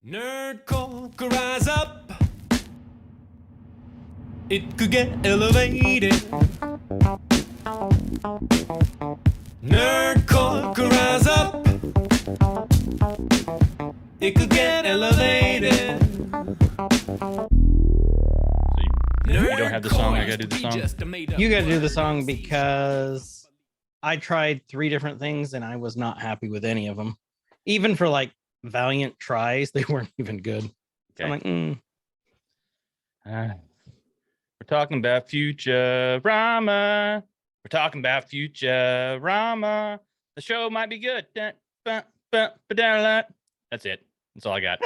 Nerd could rise up. It could get elevated. Nerd could rise up. It could get elevated. You don't have the song. I gotta do the song. You gotta do the song because I tried 3 different things and I was not happy with any of them. Even for like valiant tries, they weren't even good. So I'm like, We're talking about Futurama. We're talking about Futurama. The show might be good. That's it. That's all I got.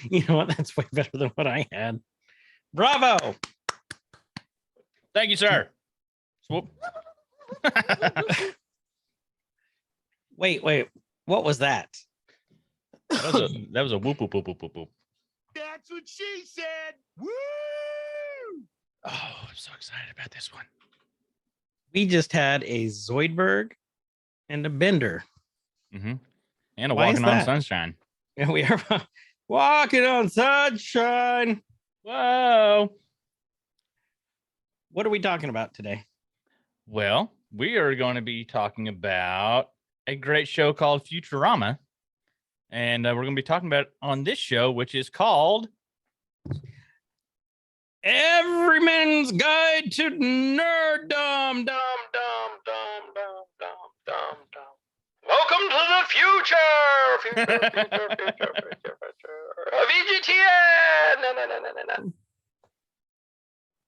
You know what? That's way better than what I had. Bravo. Thank you, sir. Swoop. Wait. What was that? That was a whoop, whoop, whoop, whoop, whoop, whoop. That's what she said. Woo! Oh, I'm so excited about this one. We just had a Zoidberg and a Bender. Mm-hmm. And a Why is Walking on that? Sunshine. And we are walking on sunshine. Whoa. What are we talking about today? Well, we are going to be talking about a great show called Futurama. And we're going to be talking about it on this show, which is called Everyman's Guide to Nerddom. Welcome to the future of EGTN.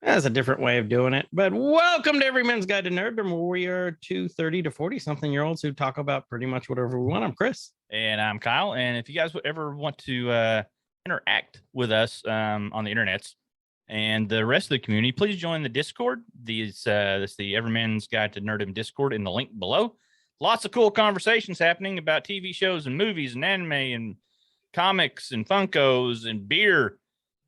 That's a different way of doing it, but welcome to Everyman's Guide to Nerddom, where we are 2 30 to 40 something year olds who talk about pretty much whatever we want. I'm Chris. And I'm Kyle. And if you guys would ever want to interact with us on the internets and the rest of the community, please join the Discord. That's the Everyman's Guide to Nerddom Discord in the link below. Lots of cool conversations happening about TV shows and movies and anime and comics and Funkos and beer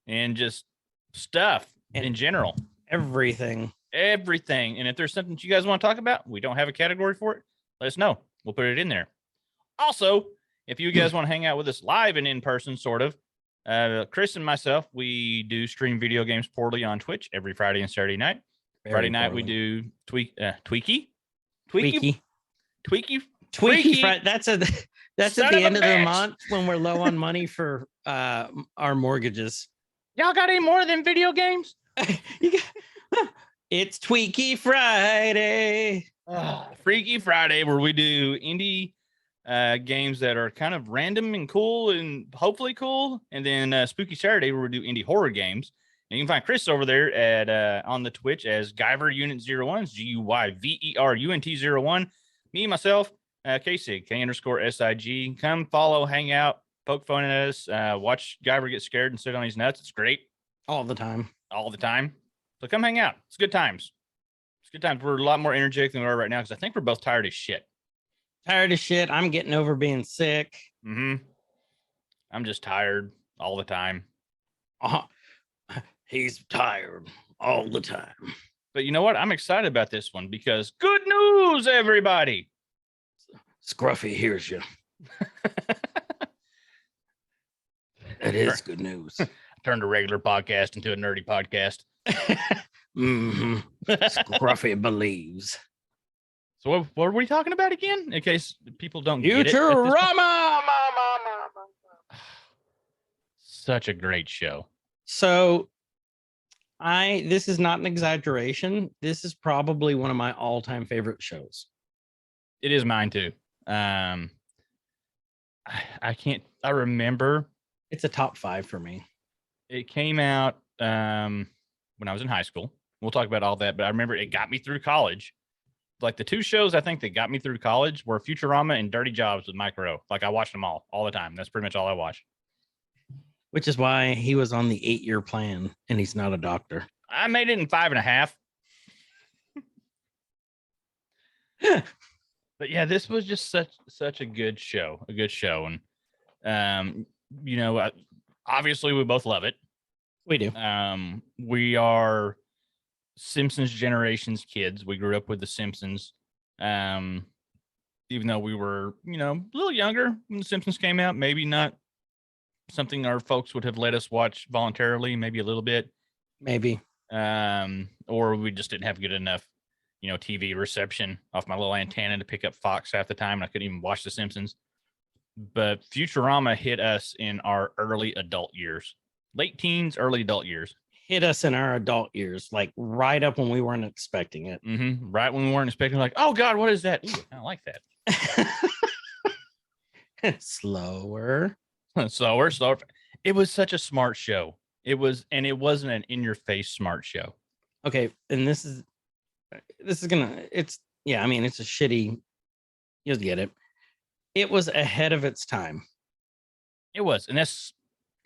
and just stuff in general. Everything. And if there's something you guys want to talk about, we don't have a category for it, let us know. We'll put it in there. Also, if you guys want to hang out with us live and in person, sort of, Chris and myself, we do stream video games poorly on Twitch every Friday and Saturday night. Friday night we do Tweaky. That's at the end of the month when we're low on money for our mortgages. Y'all got any more than video games? It's Tweaky Friday. Freaky Friday, where we do indie games that are kind of random and cool and hopefully cool. And then Spooky Saturday, where we do indie horror games. And you can find Chris over there at on the Twitch as Guyver Unit 01, GUYVERUNT01. Me, myself, KSIG, K_SIG. Come follow, hang out, poke fun at us, watch Guyver get scared and sit on his nuts. It's great. All the time. So come hang out. It's good times. We're a lot more energetic than we are right now because I think we're both tired as shit. I'm getting over being sick. Mm-hmm. I'm just tired all the time. He's tired all the time. But you know what? I'm excited about this one because good news, everybody. Scruffy hears you. That is good news. Turned a regular podcast into a nerdy podcast. Mm-hmm. Scruffy believes. So what are we talking about again? In case people don't get it. Futurama! Such a great show. So this is not an exaggeration. This is probably one of my all-time favorite shows. It is mine too. I remember. It's a top 5 for me. It came out when I was in high school. We'll talk about all that, but I remember it got me through college. Like the 2 shows I think that got me through college were Futurama and Dirty Jobs with Mike Rowe. Like I watched them all the time. That's pretty much all I watched. Which is why he was on the 8-year plan and he's not a doctor. I made it in 5.5. But yeah, this was just such a good show. And obviously we both love it. We do. We are Simpsons generation's kids. We grew up with the Simpsons. Even though we were, a little younger when the Simpsons came out, maybe not something our folks would have let us watch voluntarily, maybe a little bit. Maybe. Or we just didn't have good enough, TV reception off my little antenna to pick up Fox half the time. And I couldn't even watch The Simpsons. But Futurama hit us in our early adult years, late teens, early adult years. Hit us in our adult years, like right up when we weren't expecting it. Right when we weren't expecting, like, oh God, what is that? Ooh, I don't like that. Slower. Slower. It was such a smart show. It wasn't an in-your-face smart show. Okay, and it's a shitty, you'll get it. It was ahead of its time. It was, and that's,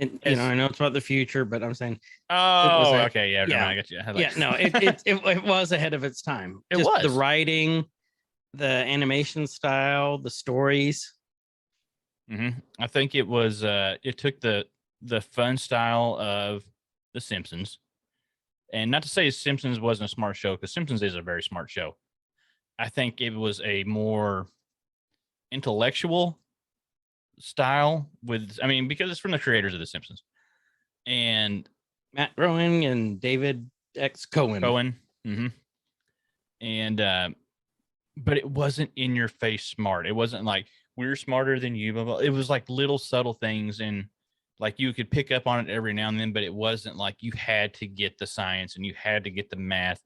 I know it's about the future, but I'm saying, okay, yeah, yeah, I got you. It was ahead of its time. It Just was the writing, the animation style, the stories. I think it was. It took the fun style of The Simpsons, and not to say Simpsons wasn't a smart show, because Simpsons is a very smart show. I think it was a more intellectual style because it's from the creators of The Simpsons, and Matt Groening and David X. Cohen. And but it wasn't in your face smart. It wasn't like we're smarter than you. Blah, blah. It was like little subtle things, and like you could pick up on it every now and then, but it wasn't like you had to get the science and you had to get the math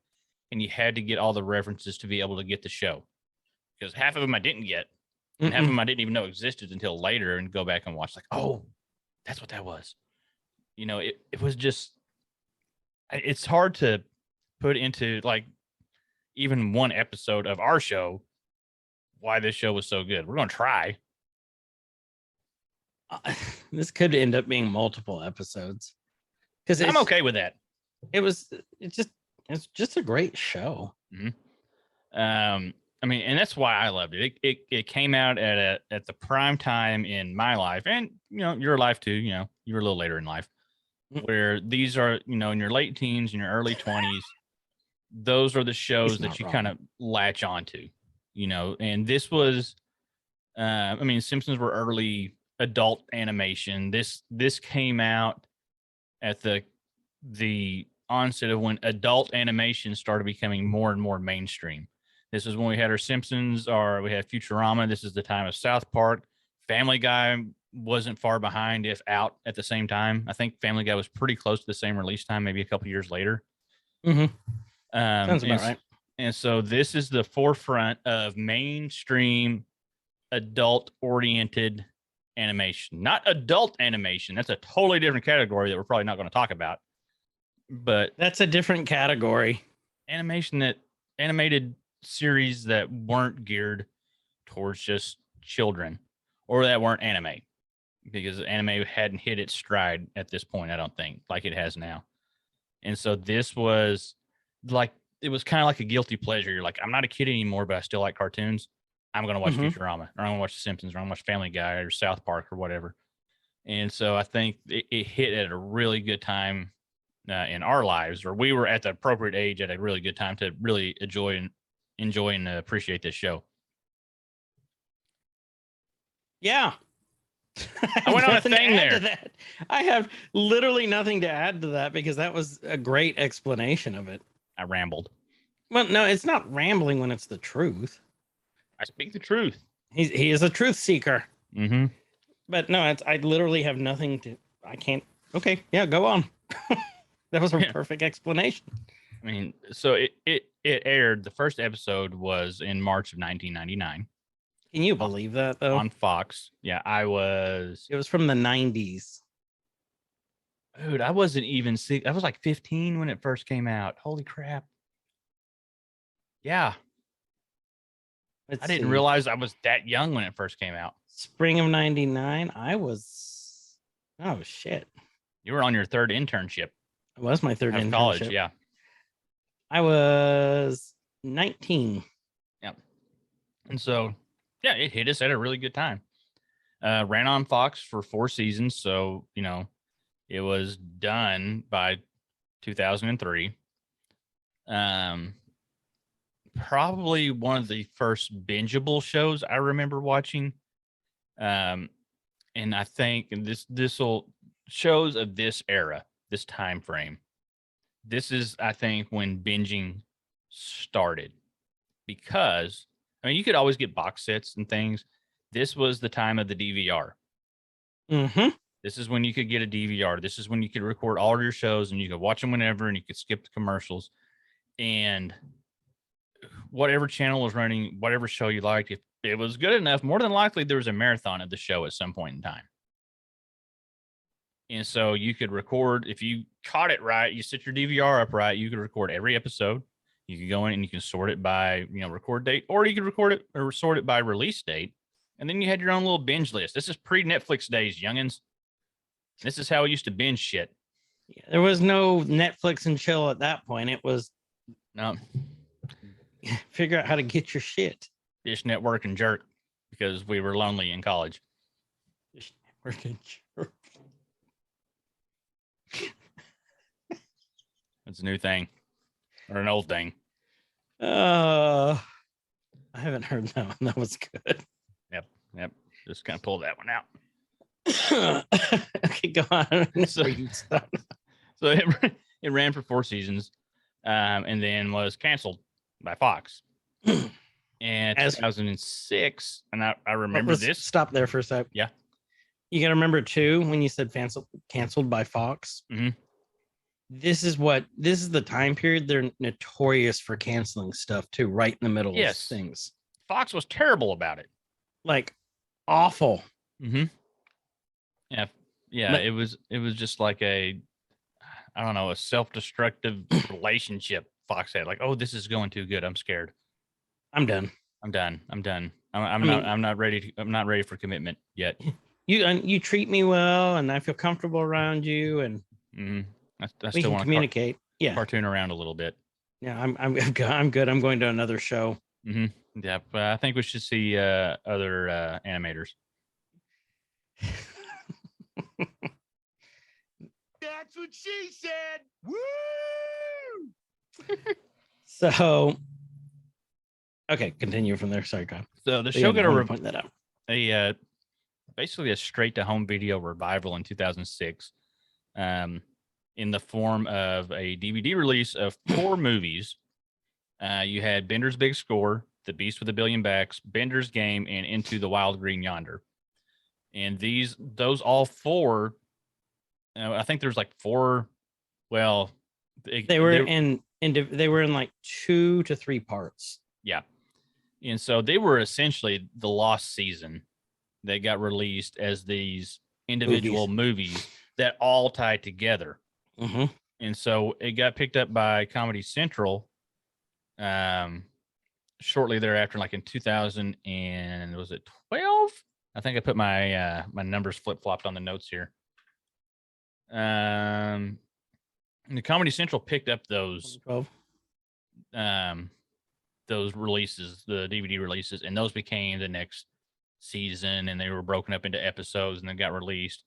and you had to get all the references to be able to get the show. Because half of them I didn't get, and half of them I didn't even know existed until later, and go back and watch, like, oh, that's what that was. It was just, it's hard to put into like even one episode of our show why this show was so good. We're going to try. This could end up being multiple episodes, because I'm okay with that. It's just a great show. And that's why I loved it. It came out at the prime time in my life, and your life too. You were a little later in life, where these are in your late teens, in your early 20s. Those are the shows that you kind of latch onto, and this was, Simpsons were early adult animation. This came out at the onset of when adult animation started becoming more and more mainstream. This is when we had our Simpsons, or we had Futurama. This is the time of South Park. Family Guy wasn't far behind, if out, at the same time. I think Family Guy was pretty close to the same release time, maybe a couple years later. Sounds about right. And so this is the forefront of mainstream adult-oriented animation. Not adult animation. That's a totally different category that we're probably not going to talk about. But that's a different category. Animated series that weren't geared towards just children, or that weren't anime, because anime hadn't hit its stride at this point, I don't think, like it has now. And so this was like, it was kind of like a guilty pleasure. You're like, I'm not a kid anymore, but I still like cartoons. I'm going to watch Futurama, or I'm going to watch The Simpsons, or I'm going to watch Family Guy or South Park or whatever. And so I think it hit at a really good time in our lives, or we were at the appropriate age at a really good time to really enjoy and appreciate this show. Yeah. I went on a thing there. That. I have literally nothing to add to that, because that was a great explanation of it. I rambled. Well, no, it's not rambling when it's the truth. I speak the truth. He is a truth seeker. But no, I literally have nothing to. I can't. Okay, yeah, go on. That was a perfect explanation. So it aired. The first episode was in March of 1999. Can you believe that, though? On Fox. Yeah, I was. It was from the 90s. Dude, I wasn't even I was like 15 when it first came out. Holy crap. Yeah. I didn't realize I was that young when it first came out. Spring of 99. I was. Oh, shit. You were on your third internship. It was my third internship. College, yeah. I was 19. Yeah. And so, yeah, it hit us at a really good time. Ran on Fox for 4 seasons. So, it was done by 2003. Probably one of the first bingeable shows I remember watching. And and I think this will shows of this era, this time frame. This is, I think, when binging started, because I mean, you could always get box sets and things. This was the time of the DVR. Mm-hmm. This is when you could get a DVR. This is when you could record all of your shows and you could watch them whenever, and you could skip the commercials. And whatever channel was running, whatever show you liked, if it was good enough, more than likely there was a marathon of the show at some point in time. And so you could record, if you caught it right, you set your DVR up right, you could record every episode. You could go in and you can sort it by, record date, or you could record it or sort it by release date. And then you had your own little binge list. This is pre-Netflix days, youngins. This is how we used to binge shit. Yeah, there was no Netflix and chill at that point. It was No, figure out how to get your shit. Dish Network and Jerk, because we were lonely in college. It's a new thing, or an old thing. I haven't heard that one. That was good. Yep. Just kind of pull that one out. Okay, go on. So it ran for 4 seasons, and then was canceled by Fox. And 2006, and I remember this. Stop there for a sec. Yeah. You got to remember too, when you said canceled by Fox. Mm-hmm. This is the time period they're notorious for canceling stuff too, right in the middle of things. Fox was terrible about it. Like awful. Mm-hmm. Yeah. But it was just like a self-destructive relationship Fox had. Like, oh, this is going too good. I'm scared. I'm done. I'm not ready for commitment yet. You treat me well, and I feel comfortable around you, and I we still can want communicate. cartoon around a little bit. Yeah, I'm good. I'm going to another show. Mm-hmm. Yeah, but I think we should see other animators. That's what she said. Woo! So, okay, continue from there. Sorry, Kyle. So the show got a point that out. Basically a straight to home video revival in 2006, in the form of a DVD release of 4 movies. You had Bender's Big Score, The Beast with a Billion Backs, Bender's Game, and Into the Wild Green Yonder. And those all 4, I think there's like 4. Well, they were in like 2 to 3 parts. Yeah. And so they were essentially the lost season that got released as these individual movies that all tied together. Mm-hmm. And so it got picked up by Comedy Central shortly thereafter, like in 2000 and was it 12? I think I put my my numbers flip-flopped on the notes here. The Comedy Central picked up those 12. Those releases, the DVD releases, and those became the next season, and they were broken up into episodes and then got released.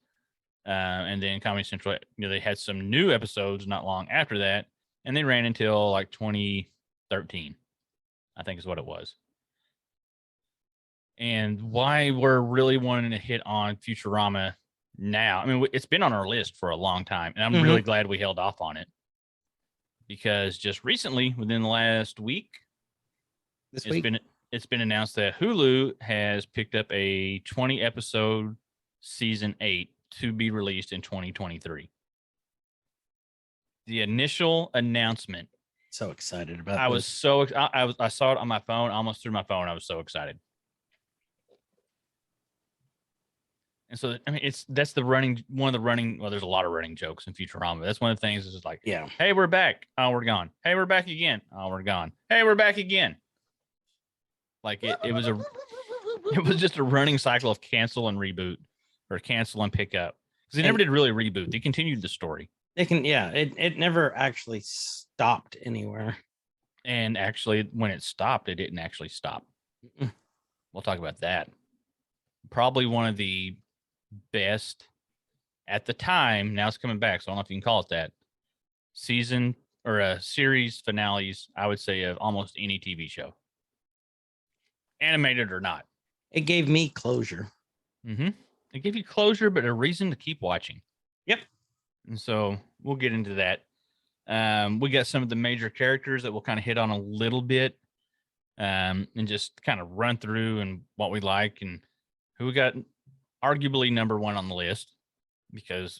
And then Comedy Central, they had some new episodes not long after that, and they ran until like 2013, I think is what it was. And why we're really wanting to hit on Futurama now, I mean, it's been on our list for a long time, and I'm really glad we held off on it, because just recently, within the last week, it's been announced that Hulu has picked up a 20 episode season 8 to be released in 2023. The initial announcement, So excited about I was so I saw it on my phone, almost threw my phone. I was so excited. And so, I mean, that's the running, one of the running, well, there's a lot of running jokes in Futurama. That's one of the things is like, yeah, hey, we're back. Oh, we're gone. Hey, we're back again. Oh, we're gone. Hey, we're back again. Like it was just a running cycle of cancel and reboot, or cancel and pick up. Because they never did really reboot. They continued the story. It never actually stopped anywhere. And actually, when it stopped, it didn't actually stop. Mm-mm. We'll talk about that. Probably one of the best at the time. Now it's coming back, so I don't know if you can call it that. Season or a series finales, I would say, of almost any TV show, animated or not. It gave me closure. Mm-hmm. It gave you closure, but a reason to keep watching. Yep. And so we'll get into that. We got some of the major characters that we'll kind of hit on a little bit, and just kind of run through and what we like and who we got arguably number one on the list, because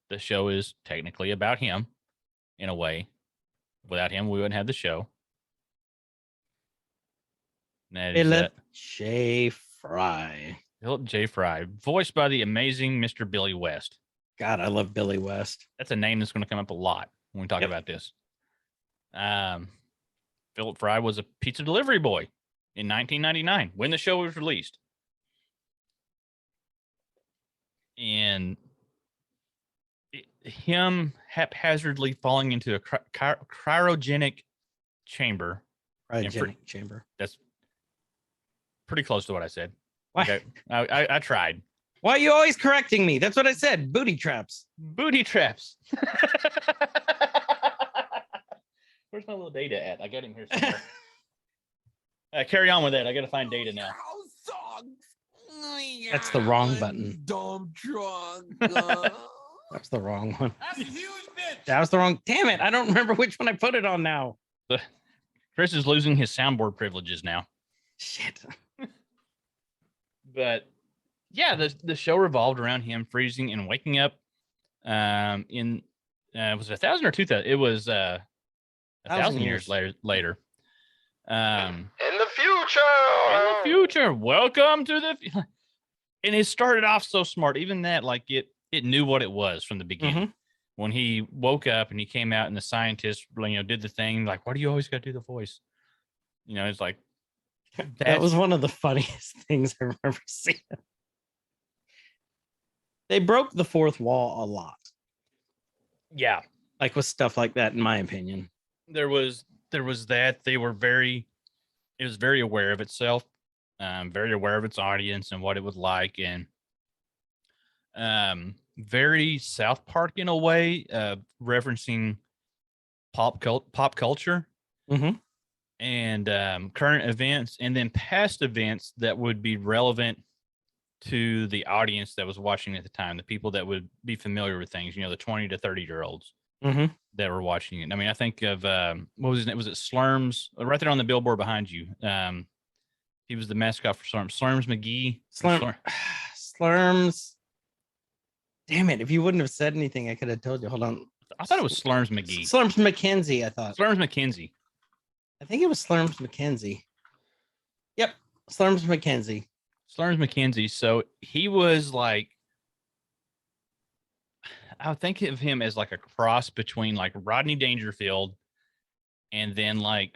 the show is technically about him in a way. Without him, we wouldn't have the show. And that is Philip J. Fry. Philip J. Fry, voiced by the amazing Mr. Billy West. God, I love Billy West. That's a name that's going to come up a lot when we talk about this. Philip Fry was a pizza delivery boy in 1999 when the show was released. And him haphazardly falling into a cryogenic chamber. Cryogenic chamber. That's pretty close to what I said. Why? Okay. I tried. Why are you always correcting me? That's what I said. Booty traps. Booty traps. Where's my little data at? I got him here somewhere. Carry on with that. I got to find data now. That's the wrong button. Dumb drunk. That's the wrong one. That's a huge bitch. That was the wrong. Damn it. I don't remember which one I put it on now. Chris is losing his soundboard privileges now. Shit. But yeah, the show revolved around him freezing and waking up in was it 1,000 or 2,000? It was 1,000 years later. In the future. Welcome to the and it started off so smart. Even that, like it knew what it was from the beginning. When he woke up and he came out and the scientists, did the thing, like, why do you always got to do the voice? It's like that was one of the funniest things I remember seeing. They broke the fourth wall a lot. Yeah. Like with stuff like that, in my opinion. There was that. It was very aware of itself, very aware of its audience and what it would like, and very South Park in a way, referencing pop culture and current events, and then past events that would be relevant to the audience that was watching at the time, the people that would be familiar with things, the 20 to 30-year-olds that were watching it. I mean, I think of what was his name? Was it Slurms? Right there on the billboard behind you. He was the mascot for Slurms. Slurms McGee. Slurms. Damn it! If you wouldn't have said anything, I could have told you. Hold on. I thought it was Slurms McGee. Slurms McKenzie. I thought. Slurms McKenzie. I think it was Slurms McKenzie. Yep, Slurms McKenzie. Slurms McKenzie. So he was like, I would think of him as like a cross between like Rodney Dangerfield and then like,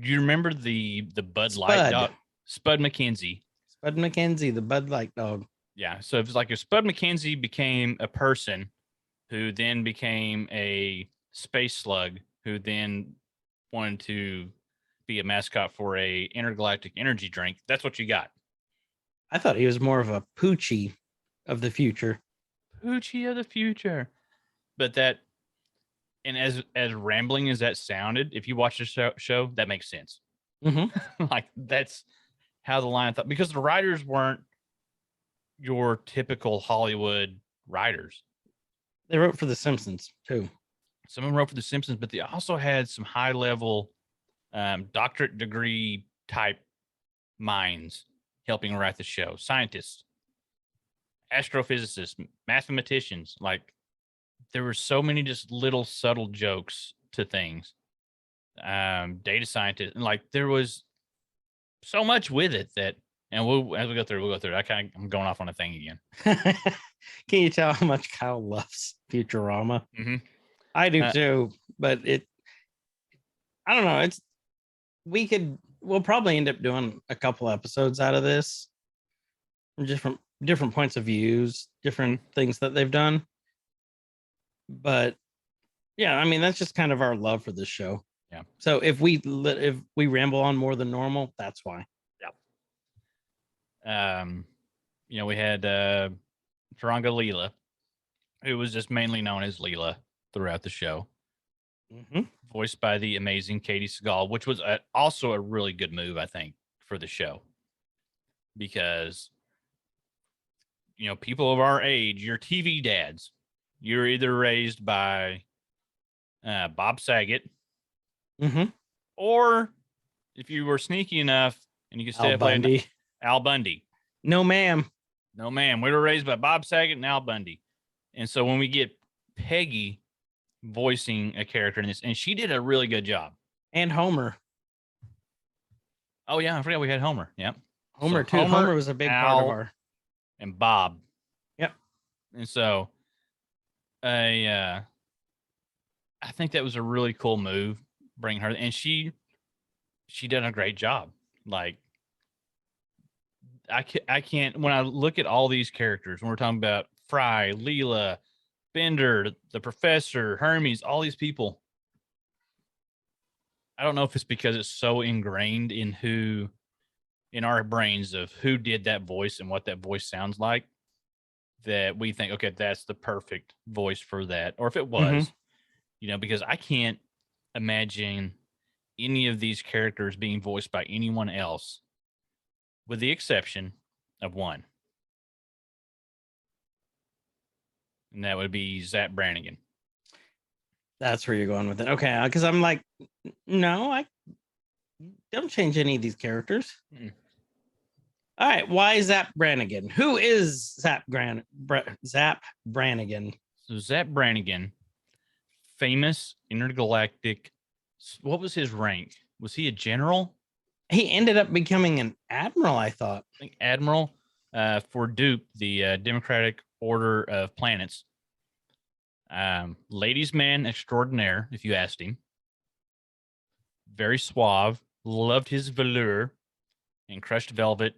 do you remember the Bud Light dog? Spud McKenzie. Spud McKenzie, the Bud Light dog. Yeah. So it's like if Spud McKenzie became a person who then became a space slug, who then wanted to be a mascot for a intergalactic energy drink, that's what you got. I thought he was more of a Poochie of the future. Poochie of the future. But that, and as rambling as that sounded, if you watch the show, that makes sense. Like that's how the line thought, because the writers weren't your typical Hollywood writers. They wrote for The Simpsons too. Some of them wrote for The Simpsons, but they also had some high level doctorate degree type minds helping write the show. Scientists, astrophysicists, mathematicians. Like there were so many just little subtle jokes to things. Data scientists, and like there was so much with it that, and as we go through, we'll go through. I'm going off on a thing again. Can you tell how much Kyle loves Futurama? I do too, but I don't know. We'll probably end up doing a couple episodes out of this from different points of views, different things that they've done. But yeah, I mean, that's just kind of our love for this show. Yeah. So if we ramble on more than normal, that's why. Yeah. We had Taranga Leela, who was just mainly known as Leela throughout the show, voiced by the amazing Katie Seagal, which was also a really good move, I think, for the show, because people of our age, your TV dads, you're either raised by Bob Saget, or if you were sneaky enough and you could stay Al up late, Bundy. Al Bundy. No, ma'am. No, ma'am. We were raised by Bob Saget and Al Bundy. And so when we get Peggy voicing a character in this, and she did a really good job. And Homer. Oh, yeah. I forgot we had Homer. Yep. Homer, So too. Homer was a big part of our. And Bob. Yep. And so I think that was a really cool move, bring her. And she did a great job. Like, I can't, when I look at all these characters, when we're talking about Fry, Leela, Bender, the Professor, Hermes, all these people, I don't know if it's because it's so ingrained in our brains of who did that voice and what that voice sounds like, that we think, okay, that's the perfect voice for that. Or if it was, because I can't imagine any of these characters being voiced by anyone else, with the exception of one. And that would be Zap Brannigan. That's where you're going with it. Okay. Because I'm like, no, I don't change any of these characters. All right. Why Zap Brannigan? Who is Zap Brannigan? So Zap Brannigan, famous intergalactic. What was his rank? Was he a general? He ended up becoming an admiral, I thought. I think admiral for Duke, the Democratic Order of Planets. Ladies' man extraordinaire, if you asked him. Very suave. Loved his velour and crushed velvet.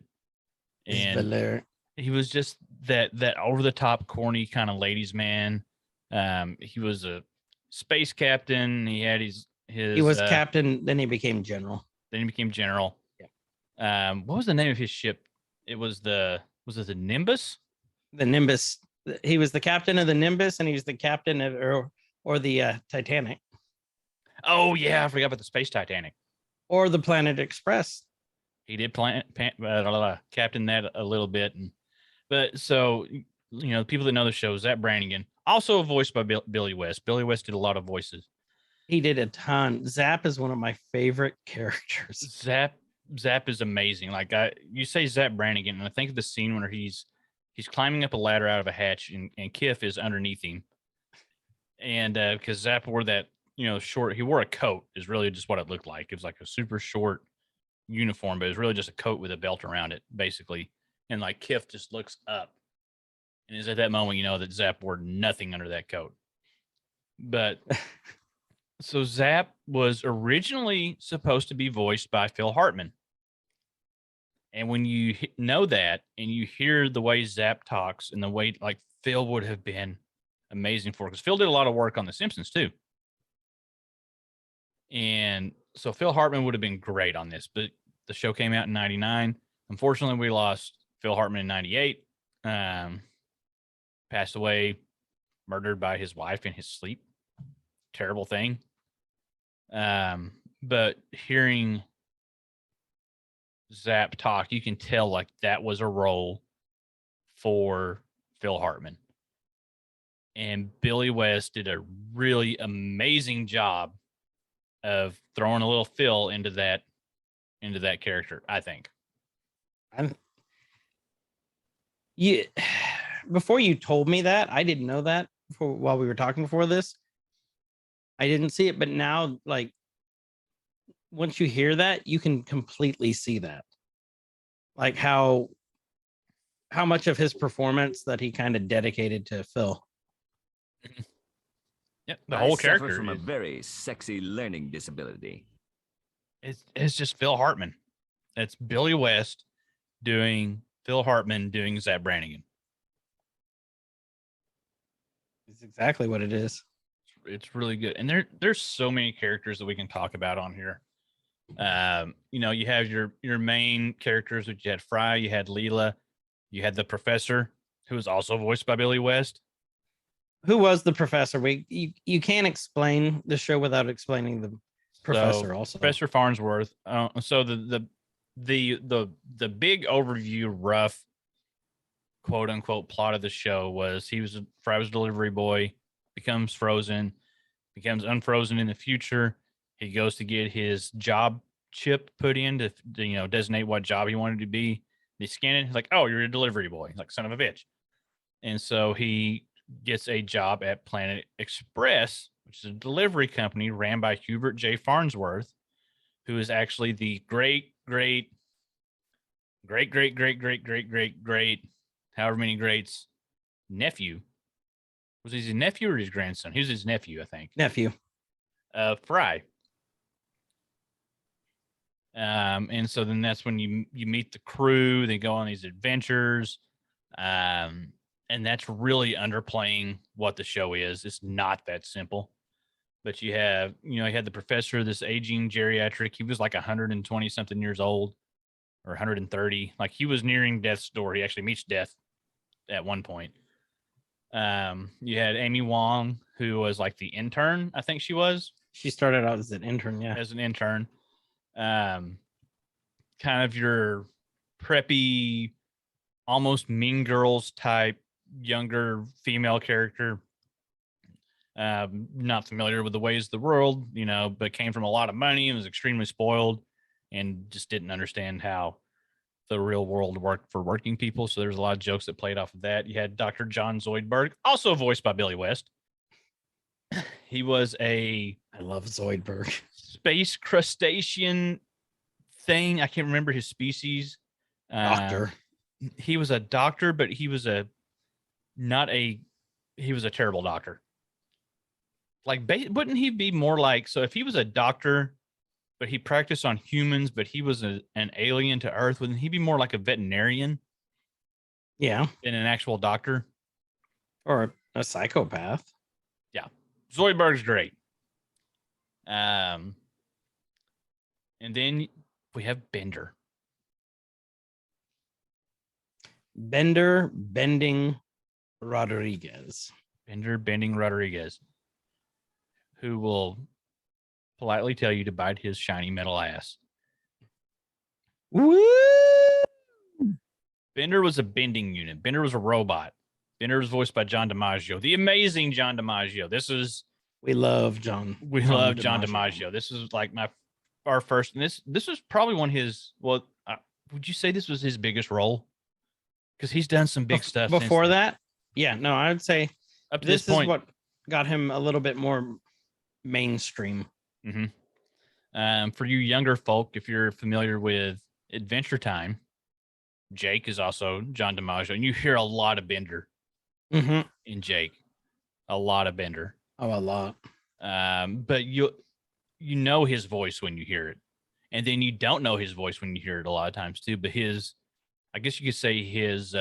And he was just that over-the-top, corny kind of ladies' man. He was a space captain. He had his he was captain, then he became general. Yeah. What was the name of his ship? Was it the Nimbus? The Nimbus. He was the captain of the Nimbus, and he was the captain of or the Titanic. Oh yeah, I forgot about the Space Titanic. Or the Planet Express. He did captain that a little bit, but so people that know the show, Zap Brannigan, also voiced by Billy West. Billy West did a lot of voices. He did a ton. Zap is one of my favorite characters. Zap is amazing. Like you say Zap Brannigan, and I think of the scene where he's climbing up a ladder out of a hatch, and Kiff is underneath him, and because Zap wore that short, he wore a coat is really just what it looked like. It was like a super short uniform, but it was really just a coat with a belt around it, basically. And like Kiff just looks up, and it's at that moment that Zap wore nothing under that coat. But so Zap was originally supposed to be voiced by Phil Hartman. And when you know that, and you hear the way Zap talks and the way like Phil would have been amazing for, because Phil did a lot of work on The Simpsons too. And so Phil Hartman would have been great on this, but the show came out in 99. Unfortunately, we lost Phil Hartman in 98. Passed away, murdered by his wife in his sleep. Terrible thing. But hearing Zap talk, you can tell like that was a role for Phil Hartman. And Billy West did a really amazing job of throwing a little Phil into that character, I think. Before you told me that, I didn't know that while we were talking before this. I didn't see it, but now, like, once you hear that, you can completely see that. Like how much of his performance that he kind of dedicated to Phil. Yeah, the whole character from a very sexy learning disability. It's just Phil Hartman. It's Billy West doing Phil Hartman doing Zap Brannigan. It's exactly what it is. It's really good, and there's so many characters that we can talk about on here. You have your main characters, which you had Fry, you had Leela, you had the Professor, who was also voiced by Billy West. Who was the Professor? You can't explain the show without explaining the Professor. Also, Professor Farnsworth. So the big overview, rough quote unquote plot of the show was he was Fry's delivery boy, becomes frozen, becomes unfrozen in the future. He goes to get his job chip put in to designate what job he wanted to be. They scan it. He's like, "Oh, you're a delivery boy." He's like, "Son of a bitch." And so he gets a job at Planet Express, which is a delivery company ran by Hubert J. Farnsworth, who is actually the great, however many greats, nephew. Was he his nephew or his grandson? He was his nephew, I think. Nephew. Fry. And so then that's when you meet the crew. They go on these adventures. And that's really underplaying what the show is. It's not that simple. But you have, you had the professor, this aging geriatric. He was like 120 something years old or 130. Like he was nearing death's door. He actually meets death at one point. You had Amy Wong, who was like the intern, I think she was. She started out as an intern, yeah. As an intern. Kind of your preppy, almost Mean Girls type younger female character. Not familiar with the ways of the world, but came from a lot of money and was extremely spoiled and just didn't understand how the real world worked for working people. So there's a lot of jokes that played off of that. You had Dr. John Zoidberg, also voiced by Billy West. He was I love Zoidberg. Space crustacean thing. I can't remember his species. Doctor. He was a doctor, but he was a terrible doctor. Like, wouldn't he be more like, so if he was a doctor, but he practiced on humans, but he was an alien to Earth, wouldn't he be more like a veterinarian? Yeah. Than an actual doctor? Or a psychopath. Yeah. Zoidberg's great. And then we have Bender. Bender Bending Rodriguez. Bender Bending Rodriguez, who will politely tell you to bite his shiny metal ass. Woo! Bender was a bending unit. Bender was a robot. Bender was voiced by John DiMaggio, the amazing John DiMaggio. We love John. We love John DiMaggio. This is like our first, and this was probably one of his. Well, would you say this was his biggest role? Because he's done some big stuff before that. Yeah, no, I would say up to this point, is what got him a little bit more mainstream. Mm-hmm. For you younger folk, if you're familiar with Adventure Time, Jake is also John DiMaggio, and you hear a lot of Bender in Jake. A lot of Bender. Oh, a lot. But you know his voice when you hear it, and then you don't know his voice when you hear it a lot of times too. But I guess you could say his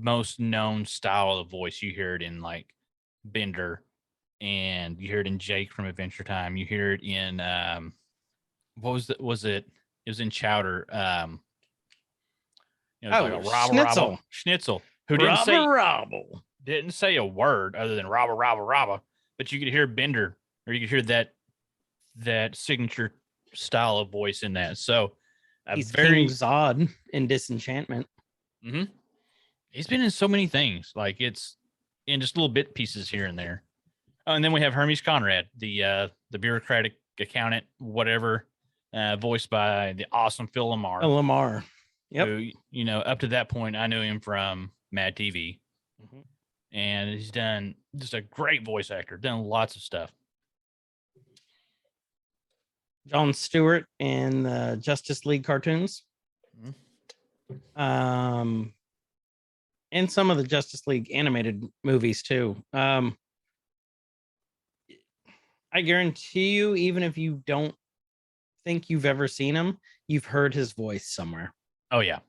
most known style of voice, you hear it in like Bender, and you hear it in Jake from Adventure Time. You hear it in what was it? It was in Chowder. Like a Schnitzel, who didn't say a word other than robber, but you could hear Bender, or you could hear that signature style of voice in that. So he's King Zod in Disenchantment. Mm-hmm. He's been in so many things, like it's in just little bit pieces here and there. Oh, and then we have Hermes Conrad, the bureaucratic accountant, whatever, voiced by the awesome Phil Lamar. Lamar. Yep. Who, up to that point, I knew him from Mad TV. And he's done just a great voice actor, done lots of stuff. Jon Stewart in the Justice League cartoons. And some of the Justice League animated movies too. I guarantee you, even if you don't think you've ever seen him, you've heard his voice somewhere. Oh yeah.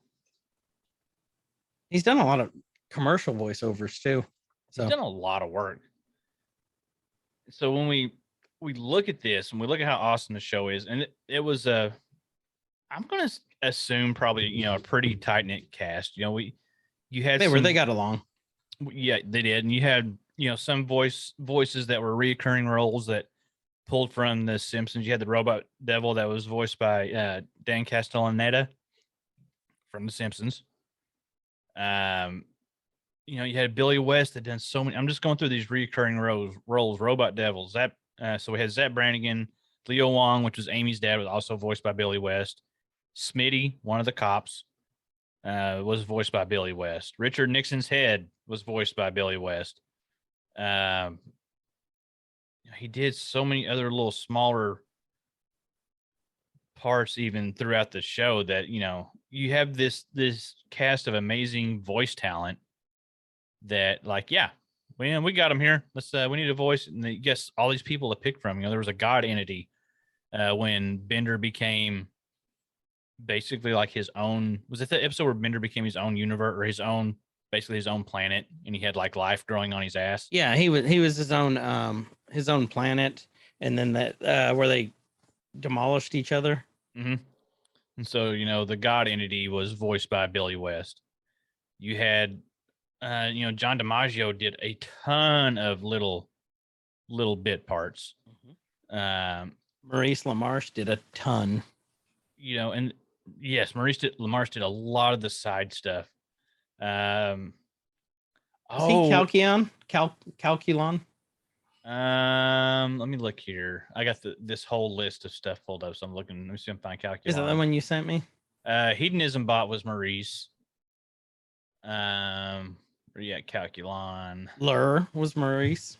He's done a lot of commercial voiceovers too. So he's done a lot of work. So when we look at this and we look at how awesome the show is, and it was I'm going to assume probably, a pretty tight knit cast. They got along. Yeah, they did. And you had, some voices that were reoccurring roles that pulled from The Simpsons. You had the robot devil that was voiced by Dan Castellaneta. from The Simpsons. You know, you had Billy West that done so many. I'm just going through these recurring roles. Robot Devils. So we had Zap Brannigan, Leo Wong, which was Amy's dad, was also voiced by Billy West. Smitty, one of the cops, was voiced by Billy West. Richard Nixon's head was voiced by Billy West. He did so many other little smaller parts even throughout the show that, you know, you have this cast of amazing voice talent that, like, yeah, we got him here. We need a voice. And I guess all these people to pick from, you know, there was a god entity when Bender became basically like his own. Was it the episode where Bender became his own universe, or basically his own planet, and he had like life growing on his ass? Yeah, he was his own planet, and then that where they demolished each other. Mm-hmm. And so, you know, the god entity was voiced by Billy West. You had you know, John DiMaggio did a ton of little bit parts. Maurice LaMarche did a ton. You know, and yes, Maurice LaMarche did a lot of the side stuff. Is he Calculon? Calculon? Let me look here. I got this whole list of stuff pulled up, so I'm looking. Let me see if I can find Calculon. Is that the one you sent me? Hedonism Bot was Maurice. Yeah, Calculon. Lur was Maurice.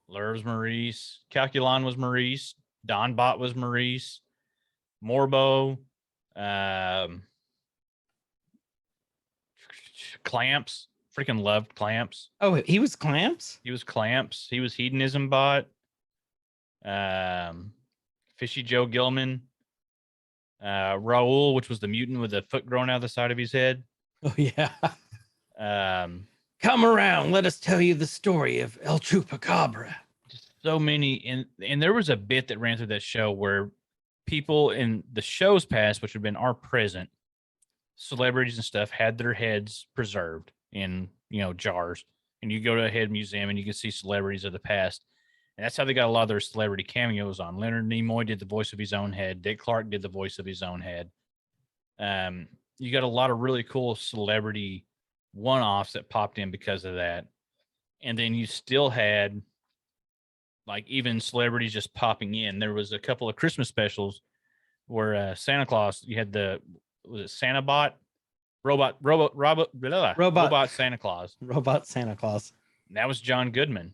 Lur was Maurice. Calculon was Maurice. Donbot was Maurice. Morbo. Clamps. Freaking loved Clamps. Oh, he was Clamps? He was Clamps. He was Hedonism Bot. Fishy Joe Gilman. Raul, which was the mutant with a foot growing out of the side of his head. Oh, yeah. Come around. Let us tell you the story of El Chupacabra. Just so many. And there was a bit that ran through that show where people in the show's past, which have been our present, celebrities and stuff, had their heads preserved in, you know, jars. And you go to a head museum and you can see celebrities of the past. And that's how they got a lot of their celebrity cameos on. Leonard Nimoy did the voice of his own head. Dick Clark did the voice of his own head. You got a lot of really cool celebrity one-offs that popped in because of that. And then you still had like even celebrities just popping in. There was a couple of Christmas specials where Santa Claus, you had was it Santa Bot? Robot Santa Claus. Robot Santa Claus. And that was John Goodman.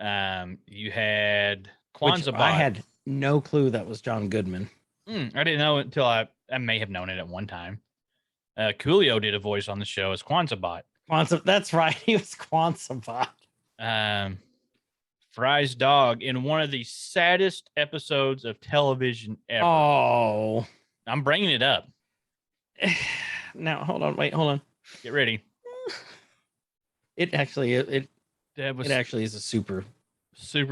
You had Kwanzaa Bot. I had no clue that was John Goodman. I didn't know it until I may have known it at one time. Coolio did a voice on the show as Kwanzaa Bot. That's right. He was Kwanzaa Bot. Fry's dog in one of the saddest episodes of television ever. Oh. I'm bringing it up. Now, hold on. Get ready. It actually is a super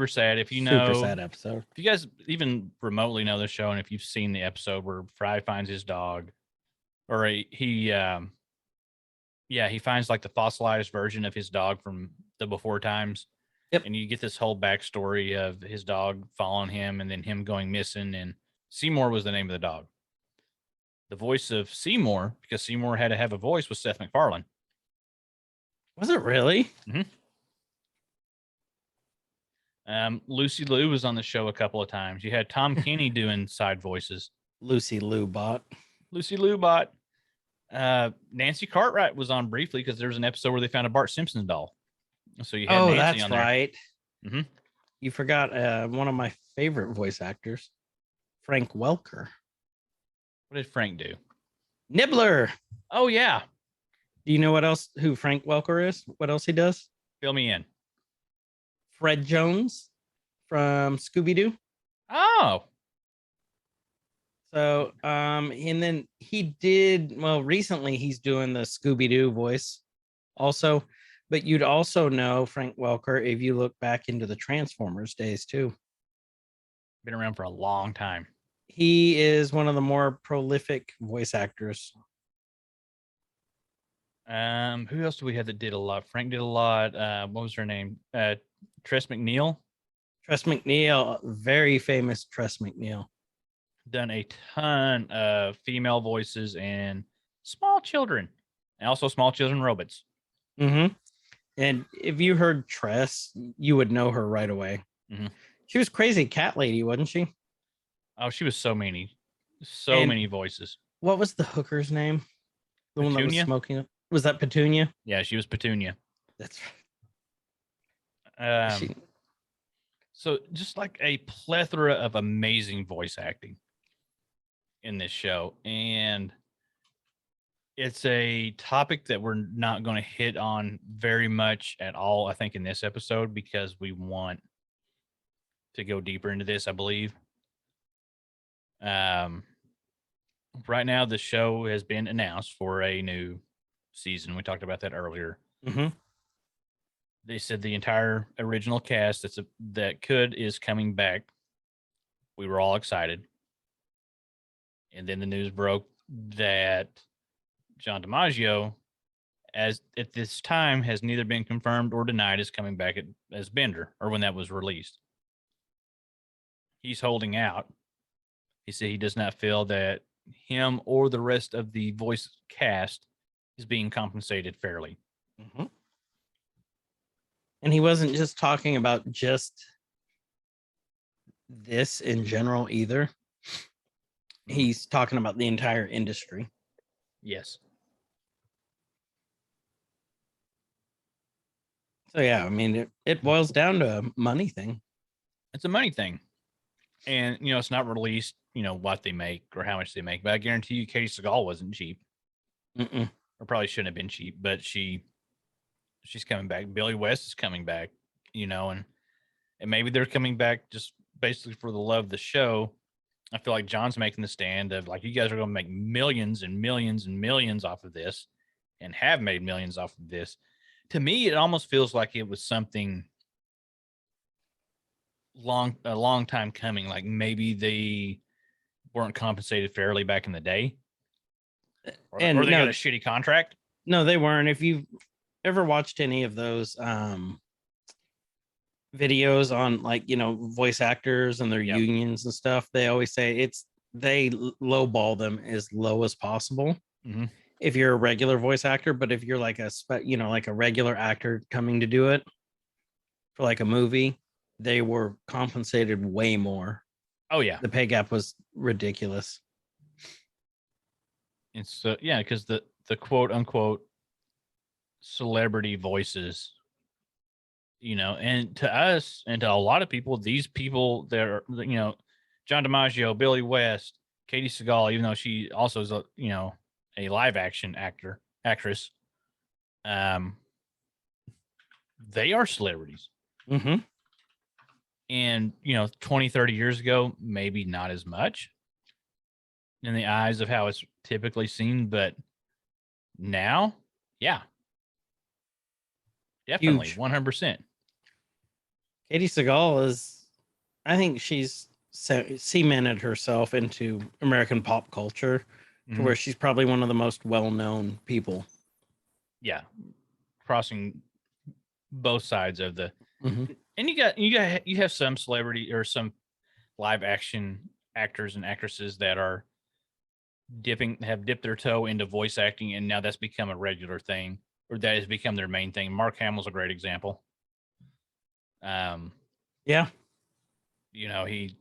sad. If you know, super sad episode. If you guys even remotely know the show, and if you've seen the episode where Fry finds his dog, or he finds like the fossilized version of his dog from the before times. Yep. And you get this whole backstory of his dog following him and then him going missing. And Seymour was the name of the dog. The voice of Seymour, because Seymour had to have a voice, was Seth MacFarlane. Was it really? Mm-hmm. Lucy Liu was on the show a couple of times. You had Tom Kenny doing side voices. Lucy Liu Bot. Nancy Cartwright was on briefly because there was an episode where they found a Bart Simpson doll. So you had Nancy that's on there. right. Mm-hmm. You forgot one of my favorite voice actors, Frank Welker. What did Frank do? Nibbler. Oh, yeah. Do you know who Frank Welker is? What else he does? Fill me in. Fred Jones from Scooby-Doo. Oh. So, and then recently he's doing the Scooby-Doo voice also, but you'd also know Frank Welker if you look back into the Transformers days too. Been around for a long time. He is one of the more prolific voice actors. Who else do we have that did a lot? Frank did a lot. What was her name? Tress McNeil. Tress McNeil, very famous Tress McNeil. Done a ton of female voices in small children, and also small children robots. Mm-hmm. And if you heard Tress, you would know her right away. Mm-hmm. She was crazy cat lady, wasn't she? Oh, she was so many And many voices. what was the hooker's name? The one that was Petunia? smoking. Was that Petunia? Yeah, she was Petunia. That's Um, so just like a plethora of amazing voice acting in this show, and it's a topic that we're not going to hit on very much at all, I think, in this episode, because we want to go deeper into this, I believe. Right now, the show has been announced for a new season. We talked about that earlier. Mm-hmm. They said the entire original cast is coming back. We were all excited. And then the news broke that John DiMaggio, as at this time, has neither been confirmed or denied as coming back as Bender, or when that was released. He's holding out. He said he does not feel that him or the rest of the voice cast is being compensated fairly. Mm-hmm. And he wasn't just talking about just this in general either. He's talking about the entire industry. Yes. So yeah, I mean, it boils down to a money thing. It's a money thing. And, it's not released, what they make or how much they make. But I guarantee you Katie Seagal wasn't cheap. Mm-mm. Or probably shouldn't have been cheap. But she's coming back. Billy West is coming back, and maybe they're coming back just basically for the love of the show. I feel like John's making the stand of, like, you guys are going to make millions and millions and millions off of this, and have made millions off of this. To me, it almost feels like it was something a long time coming. Like maybe they weren't compensated fairly back in the day, or they got a shitty contract. No, they weren't. If you've ever watched any of those videos on, like, voice actors and their unions and stuff, they always say they lowball them as low as possible. Mm-hmm. If you're a regular voice actor, but if you're like like a regular actor coming to do it for like a movie, they were compensated way more. Oh yeah, the pay gap was ridiculous. It's because the quote unquote celebrity voices, and to us and to a lot of people, these people that are, John DiMaggio, Billy West, Katie Seagal, even though she also is a live action actress, they are celebrities. Mm-hmm. And 20, 30 years ago, maybe not as much in the eyes of how it's typically seen, but now, yeah, definitely. Huge. 100%. Katie Seagal I think she's cemented herself into American pop culture, to where she's probably one of the most well-known people. Yeah, crossing both sides of the. Mm-hmm. And you have some celebrity or some live action actors and actresses that are have dipped their toe into voice acting, and now that's become a regular thing, or that has become their main thing. Mark Hamill's a great example. Yeah, he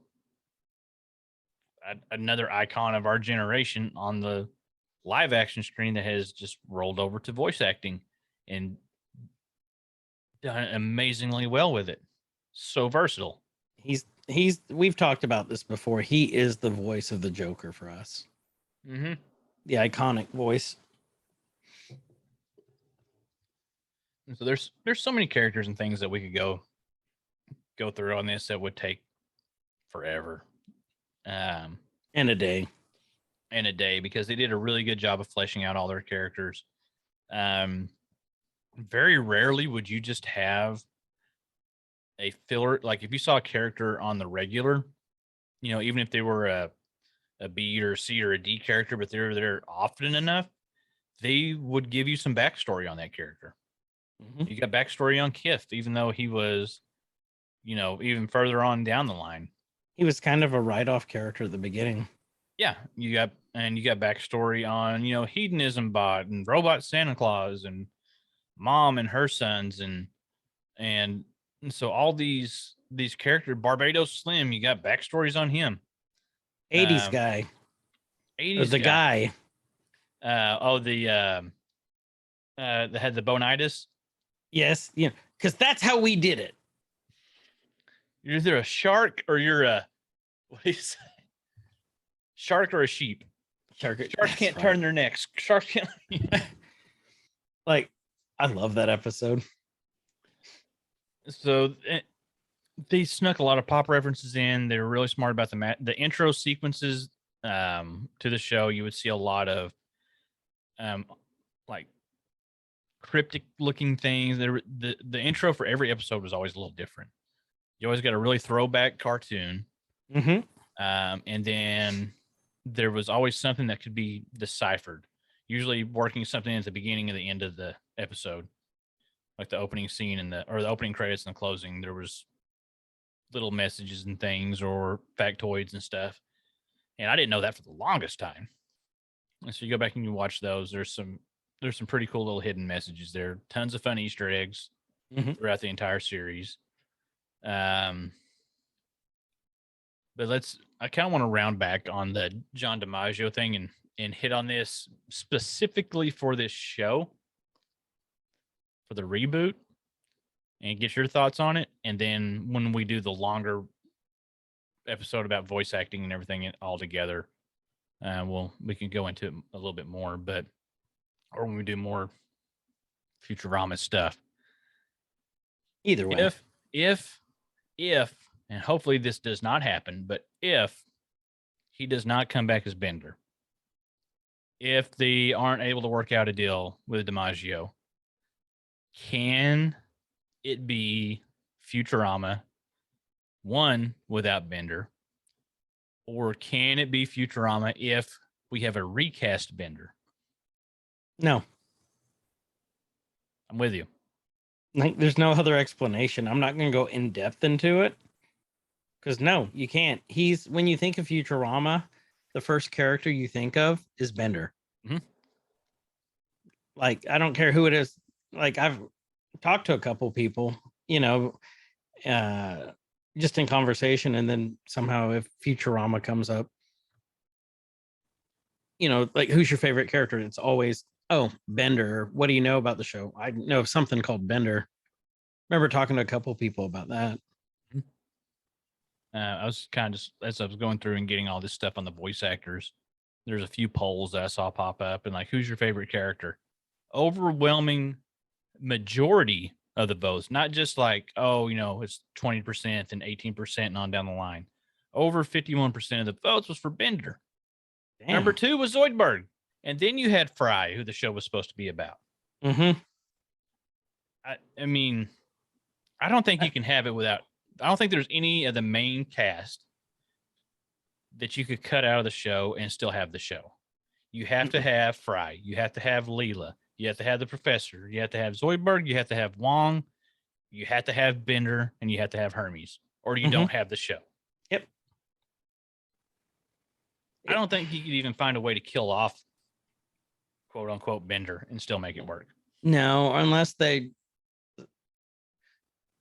another icon of our generation on the live action screen that has just rolled over to voice acting and done amazingly well with it. So versatile. We've talked about this before. He is the voice of the Joker for us. Mm-hmm. The iconic voice. So there's so many characters and things that we could go through on this that would take forever. And a day. Because they did a really good job of fleshing out all their characters. Very rarely would you just have a filler. Like if you saw a character on the regular, even if they were a B or a C or a D character, but they're there often enough, they would give you some backstory on that character. Mm-hmm. You got backstory on Kith, even though he was, even further on down the line. He was kind of a write-off character at the beginning. Yeah, you got backstory on hedonism bot and robot Santa Claus and mom and her sons and so all these characters. Barbados Slim, you got backstories on him. 80s guy. 80s Or the guy. That had the bonitis. Yes, because that's how we did it. You're either a shark or you're a what do you say? Shark or a sheep. Sharks can't turn their necks. Sharks can't. Like, I love that episode. So they snuck a lot of pop references in. They were really smart about the intro sequences to the show. You would see a lot of like cryptic looking things. The intro for every episode was always a little different. You always got a really throwback cartoon. Mm-hmm. And then there was always something that could be deciphered, usually working something at the beginning and the end of the episode, like the opening scene and the opening credits and the closing. There was little messages and things or factoids and stuff. And I didn't know that for the longest time. And so you go back and you watch those. There's some pretty cool little hidden messages there. Tons of fun Easter eggs throughout the entire series. But I kind of want to round back on the John DiMaggio thing and hit on this specifically for this show, for the reboot, and get your thoughts on it. And then when we do the longer episode about voice acting and everything all together, we can go into it a little bit more, or when we do more Futurama stuff. Either way. If and hopefully this does not happen, but if he does not come back as Bender, if they aren't able to work out a deal with DiMaggio, can it be Futurama 1 without Bender? Or can it be Futurama if we have a recast Bender? No. I'm with you. Like, there's no other explanation. I'm not going to go in depth into it. Because no, you can't. When you think of Futurama, the first character you think of is Bender. Mm-hmm. Like, I don't care who it is. Like, I've talked to a couple people, just in conversation, and then somehow if Futurama comes up, like, who's your favorite character? It's always, oh, Bender. What do you know about the show? I know of something called Bender. Remember talking to a couple people about that. I was kind of just, as I was going through and getting all this stuff on the voice actors, there's a few polls that I saw pop up and like, who's your favorite character? Overwhelming majority of the votes, not just like, it's 20% and 18% and on down the line. Over 51% of the votes was for Bender. Damn. Number 2 was Zoidberg. And then you had Fry, who the show was supposed to be about. Mm-hmm. I mean, I don't think you can have it without. I don't think there's any of the main cast that you could cut out of the show and still have the show. You have to have Fry. You have to have Leela. You have to have the Professor. You have to have Zoidberg. You have to have Wong. You have to have Bender, and you have to have Hermes, or you don't have the show. Yep. I don't think you could even find a way to kill off, quote unquote, Bender and still make it work. No, unless they're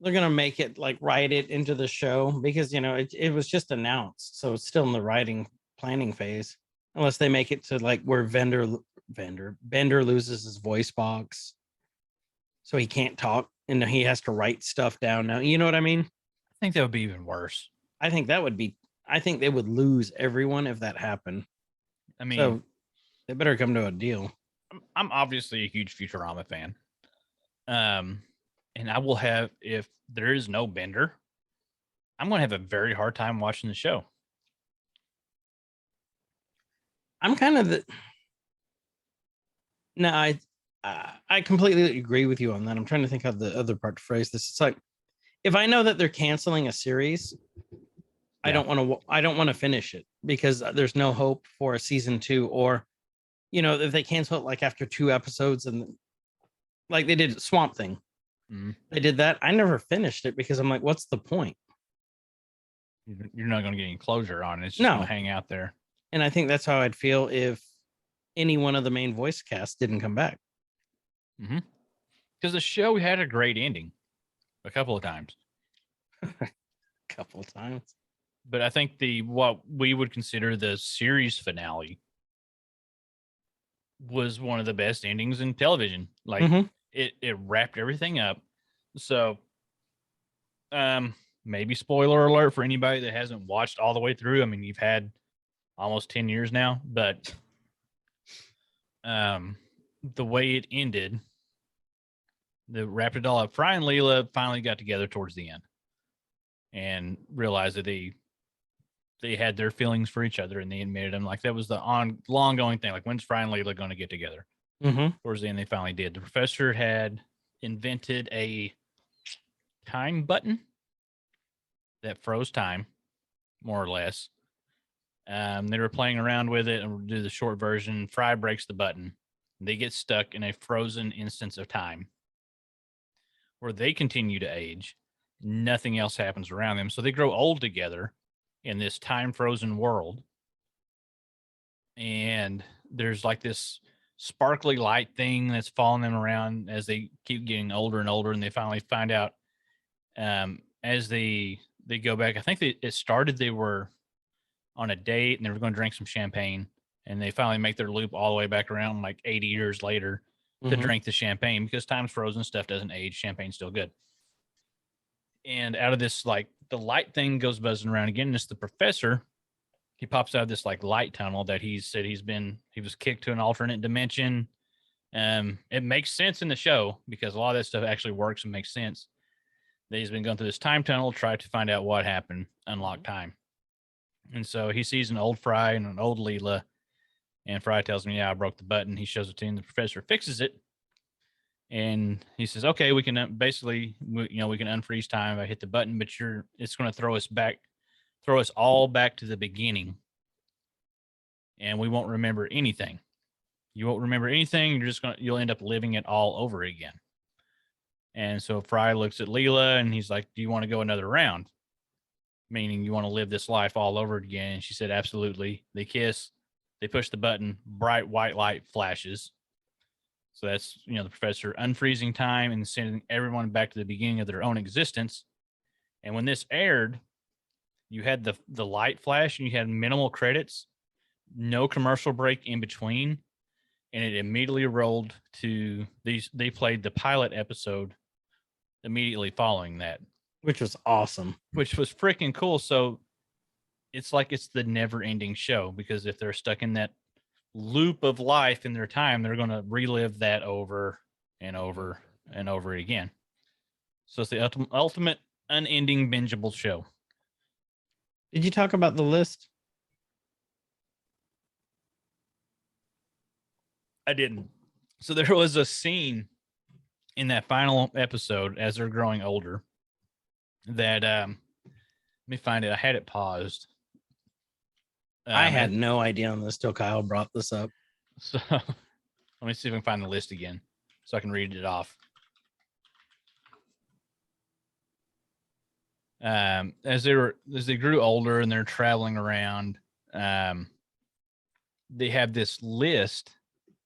gonna make it like write it into the show, because it was just announced, so it's still in the planning phase. Unless they make it to like where Bender loses his voice box, so he can't talk and he has to write stuff down now. You know what I mean? I think that would be even worse. I think they would lose everyone if that happened. I mean, so they better come to a deal. I'm obviously a huge Futurama fan. And I will have, if there is no Bender, I'm going to have a very hard time watching the show. I'm kind of I completely agree with you on that. I'm trying to think of the other part to phrase this. It's like, if I know that they're canceling a series, I don't want to finish it because there's no hope for a season 2, or, if they cancel it like after 2 episodes, and like they did Swamp Thing. Mm-hmm. They did that. I never finished it because I'm like, what's the point? You're not going to get any closure on it. It's just No. going to hang out there. And I think that's how I'd feel if any one of the main voice cast didn't come back. Because the show had a great ending a couple of times. A couple of times. But I think what we would consider the series finale was one of the best endings in television. Like it wrapped everything up. So maybe spoiler alert for anybody that hasn't watched all the way through. I mean, you've had almost 10 years now, but the way it ended, that wrapped it all up. Fry and Leela finally got together towards the end and realized that they had their feelings for each other, and they admitted them. Like, that was the ongoing thing. Like, when's Fry and Leela going to get together? Towards the end, they finally did. The professor had invented a time button that froze time, more or less. They were playing around with it, and we'll do the short version. Fry breaks the button. They get stuck in a frozen instance of time where they continue to age. Nothing else happens around them. So they grow old together in this time frozen world. And there's like this sparkly light thing that's following them around as they keep getting older and older. And they finally find out as they go back. I think it started, they were on a date and they were going to drink some champagne, and they finally make their loop all the way back around like 80 years later to drink the champagne, because time's frozen, stuff doesn't age, champagne's still good. And out of this, like, the light thing goes buzzing around again, and it's the professor. He pops out of this like light tunnel that he said he was kicked to an alternate dimension. It makes sense in the show because a lot of that stuff actually works and makes sense. That he's been going through this time tunnel, try to find out what happened, unlock time. And so he sees an old Fry and an old Leela, and Fry tells him, yeah, I broke the button. He shows it to him. The professor fixes it. And he says, okay, we can basically, we can unfreeze time if I hit the button, but it's going to throw us all back to the beginning. And we won't remember anything. You won't remember anything. You'll end up living it all over again. And so Fry looks at Leela and he's like, do you want to go another round? Meaning you want to live this life all over again. And she said, absolutely. They kiss, they push the button, bright white light flashes. So that's, the professor unfreezing time and sending everyone back to the beginning of their own existence. And when this aired, you had the light flash and you had minimal credits, no commercial break in between. And it immediately rolled to they played the pilot episode immediately following that. Which was awesome. Which was freaking cool. So it's like it's the never-ending show, because if they're stuck in that loop of life in their time, they're going to relive that over and over and over again. So it's the ultimate unending bingeable show. Did you talk about the list? I didn't. So there was a scene in that final episode as they're growing older that let me find it. I had it paused. I had no idea on this till Kyle brought this up. So let me see if I can find the list again so I can read it off. As they grew older and they're traveling around, they have this list.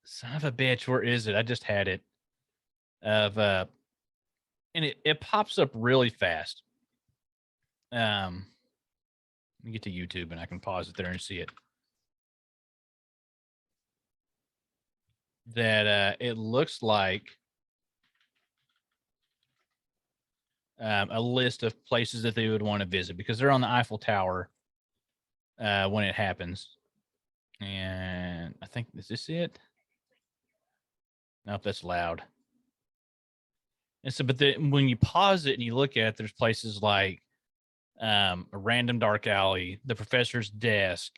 Son of a bitch, where is it? I just had it. And it pops up really fast. Let me get to YouTube and I can pause it there and see it. That it looks like a list of places that they would want to visit, because they're on the Eiffel Tower when it happens. And I think, is this it? Nope, that's loud. And so, but when you pause it and you look at it, there's places like a random dark alley, the professor's desk,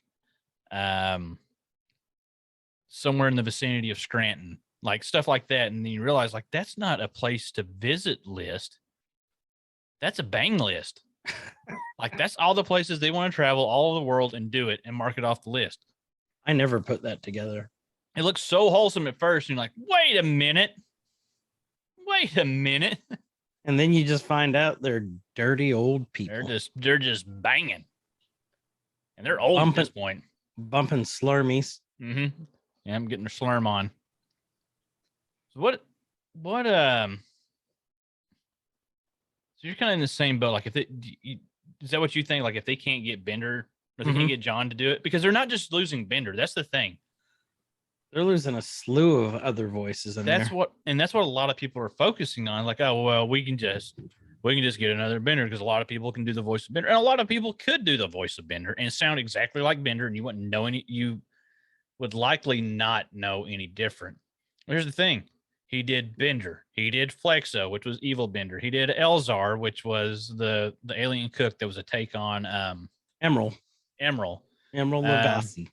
somewhere in the vicinity of Scranton, like stuff like that. And then you realize, like, that's not a place to visit list. That's a bang list. Like, that's all the places they want to travel all over the world and do it and mark it off the list. I never put that together. It looks so wholesome at first. And you're like, wait a minute. And then you just find out they're dirty old people. They're just banging. And they're old at this point. bumping slurmies. Mm-hmm. Yeah, I'm getting a slurm on. So what so you're kind of in the same boat. Like if is that what you think? Like if they can't get Bender or they can't get John to do it, because they're not just losing Bender. That's the thing. They're losing a slew of other voices in there. That's what a lot of people are focusing on. Like, oh well, we can just get another Bender because a lot of people can do the voice of Bender, and a lot of people could do the voice of Bender and sound exactly like Bender, and you wouldn't know any. You would likely not know any different. Here's the thing: he did Bender, he did Flexo, which was evil Bender, he did Elzar, which was the alien cook that was a take on Emerald Lagasse. Lagasse.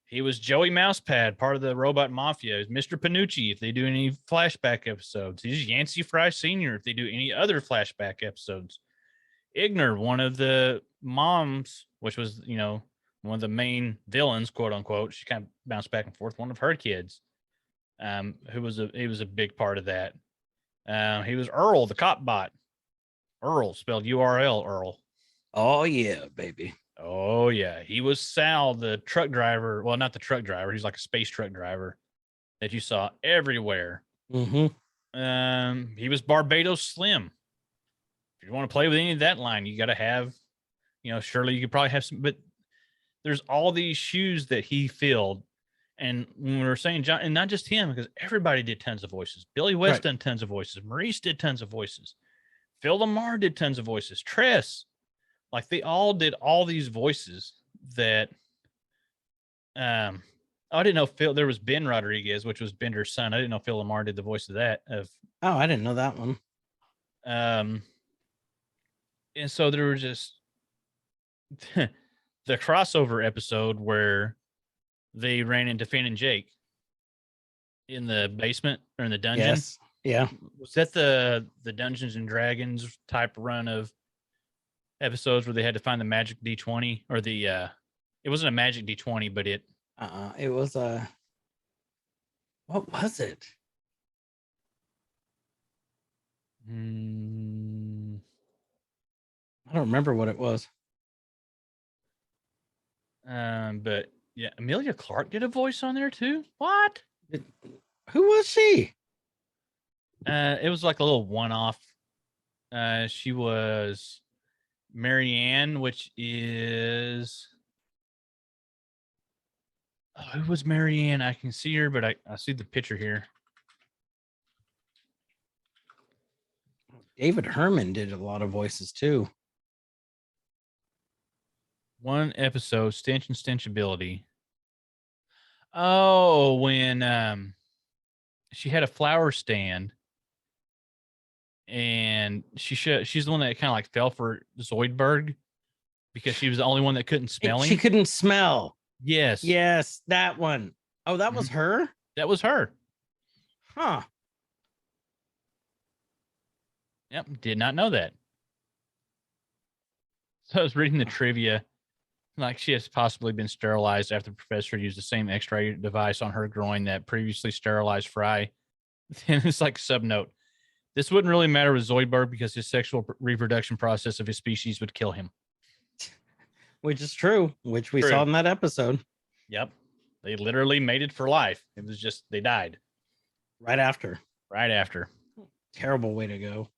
He was Joey Mousepad, part of the Robot Mafia. He's Mr. Panucci if they do any flashback episodes. He's Yancey Fry Sr. if they do any other flashback episodes. Igner, one of the moms, which was, one of the main villains, quote unquote. She kind of bounced back and forth. One of her kids, he was a big part of that. He was Earl, the cop bot. Earl, spelled URL, Earl. Oh, yeah, baby. Oh, yeah. He was Sal, the truck driver. Well, not the truck driver. He's like a space truck driver that you saw everywhere. Mm-hmm. He was Barbados Slim. If you want to play with any of that line, you got to have, surely you could probably have some, but there's all these shoes that he filled. And when we were saying John, and not just him, because everybody did tons of voices. Billy West done tons of voices. Maurice did tons of voices. Phil Lamar did tons of voices. Tress. Like they all did all these voices that I didn't know there was Ben Rodriguez, which was Bender's son. I didn't know Phil Lamar did the voice of that. I didn't know that one. And so there were just the crossover episode where they ran into Finn and Jake in the basement or in the dungeon. Yes. Yeah. Was that the Dungeons and Dragons type run of episodes where they had to find the magic D20 or it wasn't a magic D20, but it was what was it? I don't remember what it was. But yeah, Amelia Clark did a voice on there too. What? Who was she? It was like a little one-off. She was Marianne, which is who was Marianne? I can see her, but I see the picture here. David Herman did a lot of voices too. One episode, Stench and Stenchability. Oh, when she had a flower stand, and she's the one that kind of like fell for Zoidberg because she was the only one that couldn't smell him. She couldn't smell. Yes, that one. Oh, that was her. That was her. Huh. Yep, did not know that. So I was reading the trivia. Like she has possibly been sterilized after the professor used the same X-ray device on her groin that previously sterilized Fry. And it's like subnote. This wouldn't really matter with Zoidberg because his sexual reproduction process of his species would kill him. Which is true, which we saw in that episode. Yep. They literally mated for life. It was just, they died. Right after. Terrible way to go.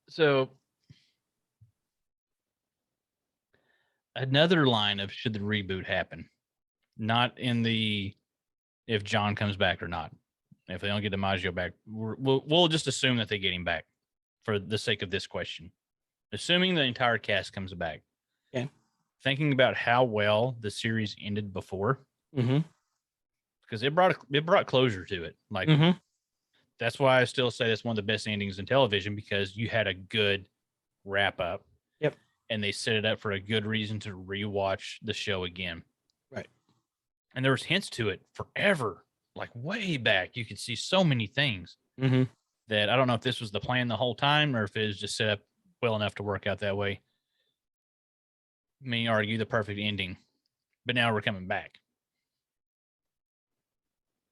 So another line of should the reboot happen, not in the if John comes back or not. If they don't get DiMaggio back, we'll just assume that they get him back for the sake of this question. Assuming the entire cast comes back. Okay. Thinking about how well the series ended before, because it brought closure to it. Like that's why I still say that's one of the best endings in television, because you had a good wrap up. Yep. And they set it up for a good reason to rewatch the show again. Right. And there was hints to it forever, like way back. You could see so many things that I don't know if this was the plan the whole time or if it was just set up well enough to work out that way. Many argue the perfect ending, but now we're coming back.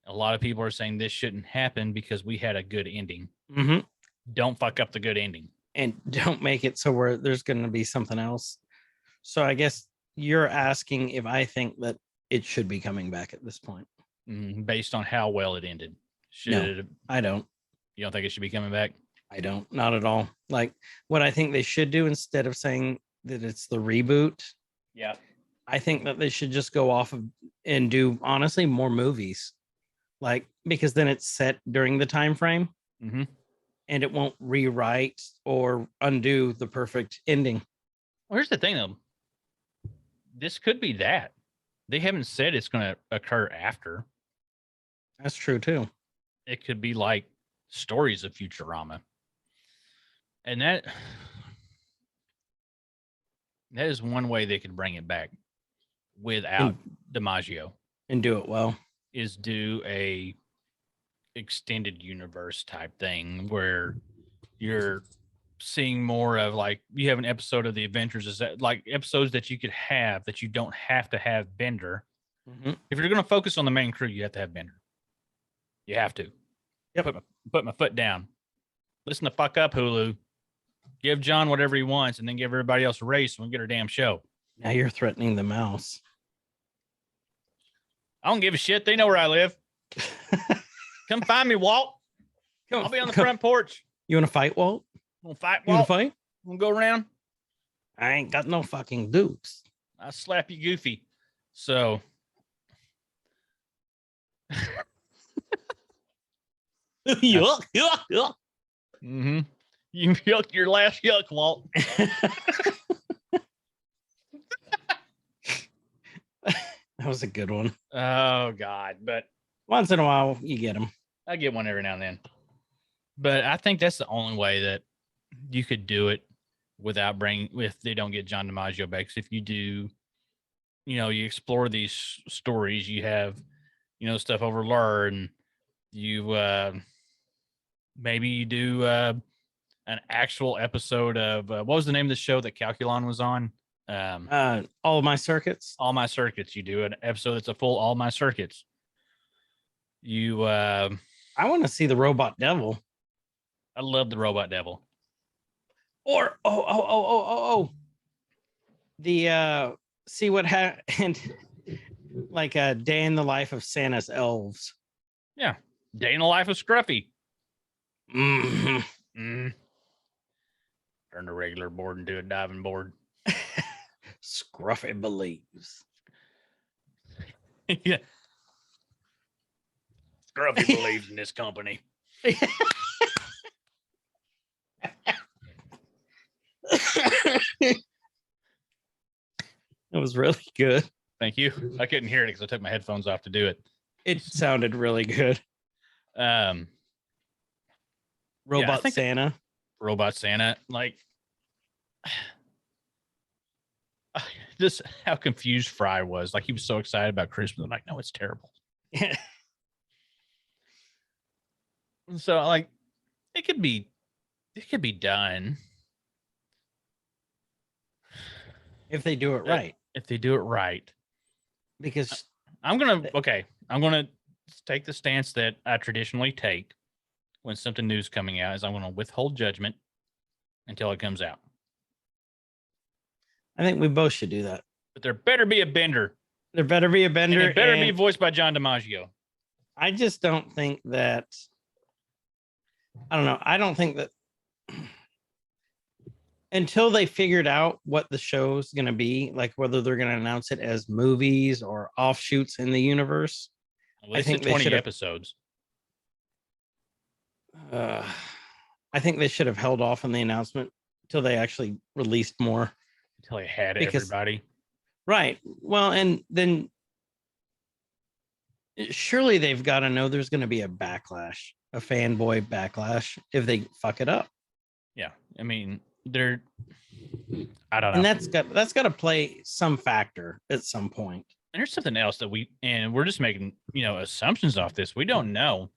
A lot of people are saying this shouldn't happen because we had a good ending. Don't fuck up the good ending. And don't make it so where there's going to be something else. So I guess you're asking if I think that it should be coming back at this point. Based on how well it ended. No, I don't. You don't think it should be coming back? I don't. Not at all. Like what I think they should do instead of saying that it's the reboot. Yeah. I think that they should just go off of and do honestly more movies. Like because then it's set during the time frame and it won't rewrite or undo the perfect ending. Well, here's the thing though. This could be that. They haven't said it's going to occur after. That's true too. It could be like stories of Futurama. And that is one way they could bring it back without DiMaggio. And do it well. Is do a extended universe type thing where you're seeing more of like you have an episode of the Adventures is that like episodes that you could have that you don't have to have Bender. If you're going to focus on the main crew, you have to have Bender. You have to. Yep. Put my foot down. Listen the fuck up, Hulu. Give John whatever he wants and then give everybody else a race and we get our damn show. Now you're threatening the mouse. I don't give a shit. They know where I live. Come find me, Walt. I'll be on the front porch. You want to fight, Walt? We'll fight, You want Walt. to fight? We'll go around. I ain't got no fucking dukes. I'll slap you goofy. So yuck, yuck, yuck. You yuck your last yuck, Walt. That was a good one. Oh God. But Once in a while, you get them. I get one every now and then. But I think that's the only way that you could do it without if they don't get John DiMaggio back. 'Cause if you do, you explore these stories, you have, stuff over Lur and you, maybe you do, an actual episode of, what was the name of the show that Calculon was on? All My Circuits. All My Circuits. You do an episode that's a full All My Circuits. You, I want to see the Robot Devil. I love the Robot Devil. Or the see what happened like a day in the life of Santa's elves. Yeah. Day in the life of Scruffy. Mm-hmm. Turn the regular board into a diving board. Scruffy believes. Yeah. Scruffy believes in this company. It was really good. Thank you. I couldn't hear it because I took my headphones off to do it. It sounded really good. Robot Santa. Robot Santa. Like, just how confused Fry was. Like, he was so excited about Christmas. I'm like, no, it's terrible. So, like, it could be done. If they do it right. If they do it right. Because I'm going to take the stance that I traditionally take when something new is coming out is I'm going to withhold judgment until it comes out. I think we both should do that. But there better be a Bender. There better be a Bender. And it better be voiced by John DiMaggio. I just don't think that. I don't know. I don't think that until they figured out what the show's going to be, like whether they're going to announce it as movies or offshoots in the universe. I think 20 episodes. I think they should have held off on the announcement until they actually released more. Until they had everybody. Right. Well, and then surely they've got to know there's going to be a backlash, a fanboy backlash if they fuck it up. Yeah. I mean, I don't know. And that's got to play some factor at some point. And there's something else that we're just making, assumptions off this. We don't know.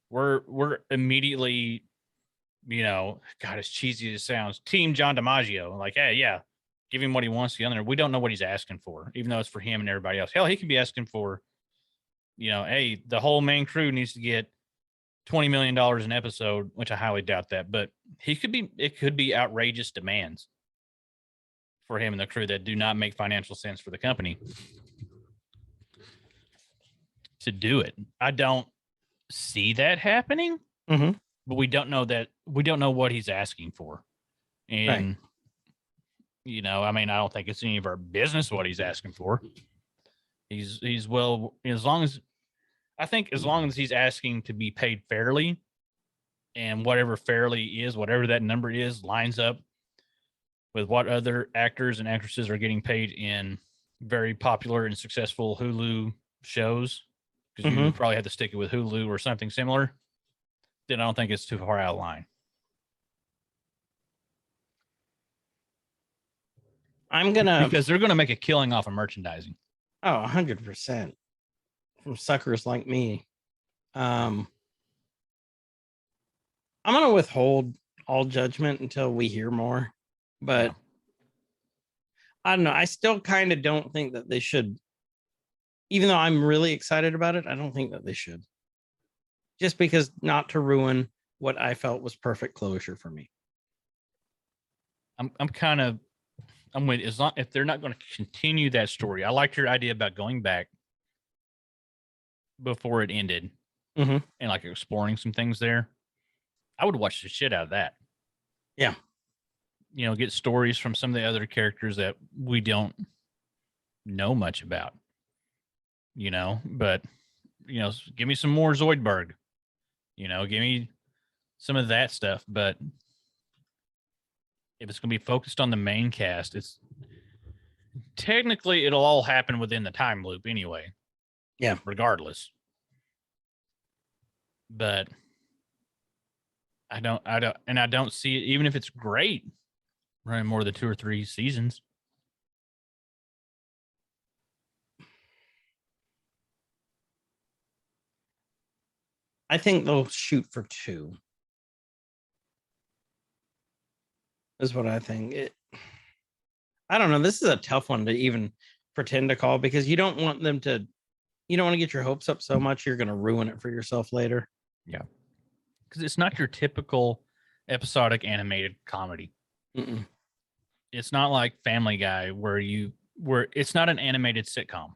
We're immediately, God, as cheesy as it sounds, Team John DiMaggio. Like, hey, yeah, give him what he wants. The other, we don't know what he's asking for, even though it's for him and everybody else. Hell, he could be asking for, hey, the whole main crew needs to get $20 million an episode, which I highly doubt that, but it could be outrageous demands. for him and the crew that do not make financial sense for the company to do it. I don't see that happening, Mhm. but we don't know what he's asking for. And, you know, I mean, I don't think it's any of our business what he's asking for. He's well, as long as he's asking to be paid fairly, and whatever fairly is, whatever that number is, lines up with what other actors and actresses are getting paid in very popular and successful Hulu shows, because you probably have to stick it with Hulu or something similar, then I don't think it's too far out of line. Because they're gonna make a killing off of merchandising. Oh, 100% from suckers like me. I'm gonna withhold all judgment until we hear more, but Yeah. I don't know. I still kind of don't think that they should, even though I'm really excited about it. I don't think that they should, just because not to ruin what I felt was perfect closure for me. I'm with, as long if they're not going to continue that story. I liked your idea about going back before it ended and like exploring some things there. I would watch the shit out of that. Yeah. You know, get stories from some of the other characters that we don't know much about, you know, but, you know, give me some more Zoidberg, you know, give me some of that stuff. But if it's going to be focused on the main cast, it's technically it'll all happen within the time loop anyway. Yeah. Regardless. But I don't see it, even if it's great, running more than 2 or 3 seasons. I think they'll shoot for 2. Is what I think. I don't know. This is a tough one to even pretend to call, because you don't want to get your hopes up so much you're going to ruin it for yourself later. Yeah. Because it's not your typical episodic animated comedy. Mm-mm. It's not like Family Guy where it's not an animated sitcom.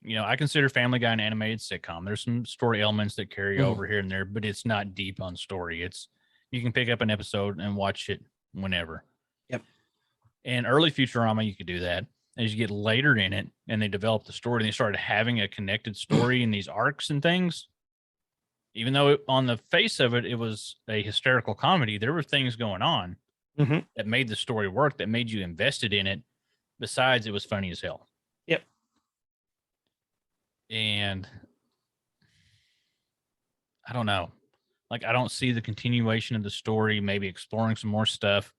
You know, I consider Family Guy an animated sitcom. There's some story elements that carry over here and there, but it's not deep on story. You can pick up an episode and watch it whenever. Yep. And early Futurama, you could do that. As you get later in it and they develop the story and they started having a connected story in these arcs and things, even though on the face of it, it was a hysterical comedy, there were things going on that made the story work, that made you invested in it. Besides, it was funny as hell. Yep. And I don't know. Like, I don't see the continuation of the story, maybe exploring some more stuff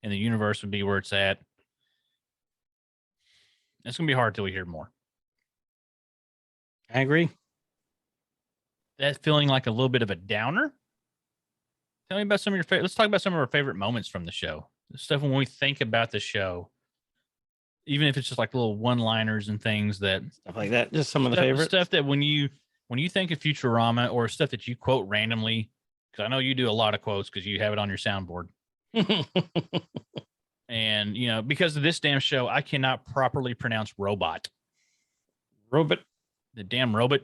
in the universe would be where it's at. It's going to be hard till we hear more. I agree. That feeling like a little bit of a downer. Tell me about some of your favorite. Let's talk about some of our favorite moments from the show. The stuff when we think about the show, even if it's just like little one-liners and things that Stuff like that. Just some of the favorites. Stuff that when you think of Futurama, or stuff that you quote randomly, because I know you do a lot of quotes because you have it on your soundboard. And, you know, because of this damn show, I cannot properly pronounce robot. Robot. The damn robot.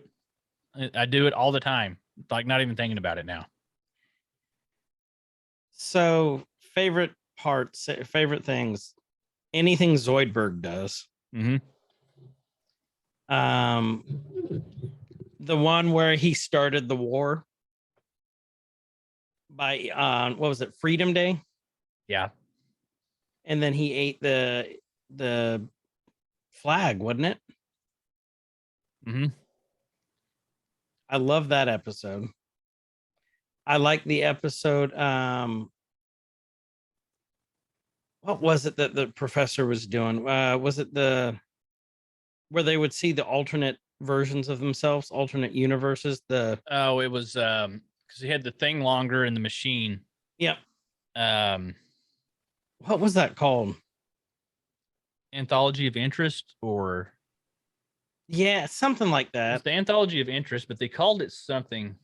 I do it all the time. Like, not even thinking about it now. So, favorite parts, favorite things, anything Zoidberg does. The one where he started the war by what was it, Freedom Day? Yeah. And then he ate the flag, wasn't it? I love that episode. I like the episode. What was it that the professor was doing? Was it where they would see the alternate versions of themselves, alternate universes? It was because he had the thing longer in the machine. Yep. What was that called? Anthology of Interest, or yeah, something like that. It's the Anthology of Interest, but they called it something.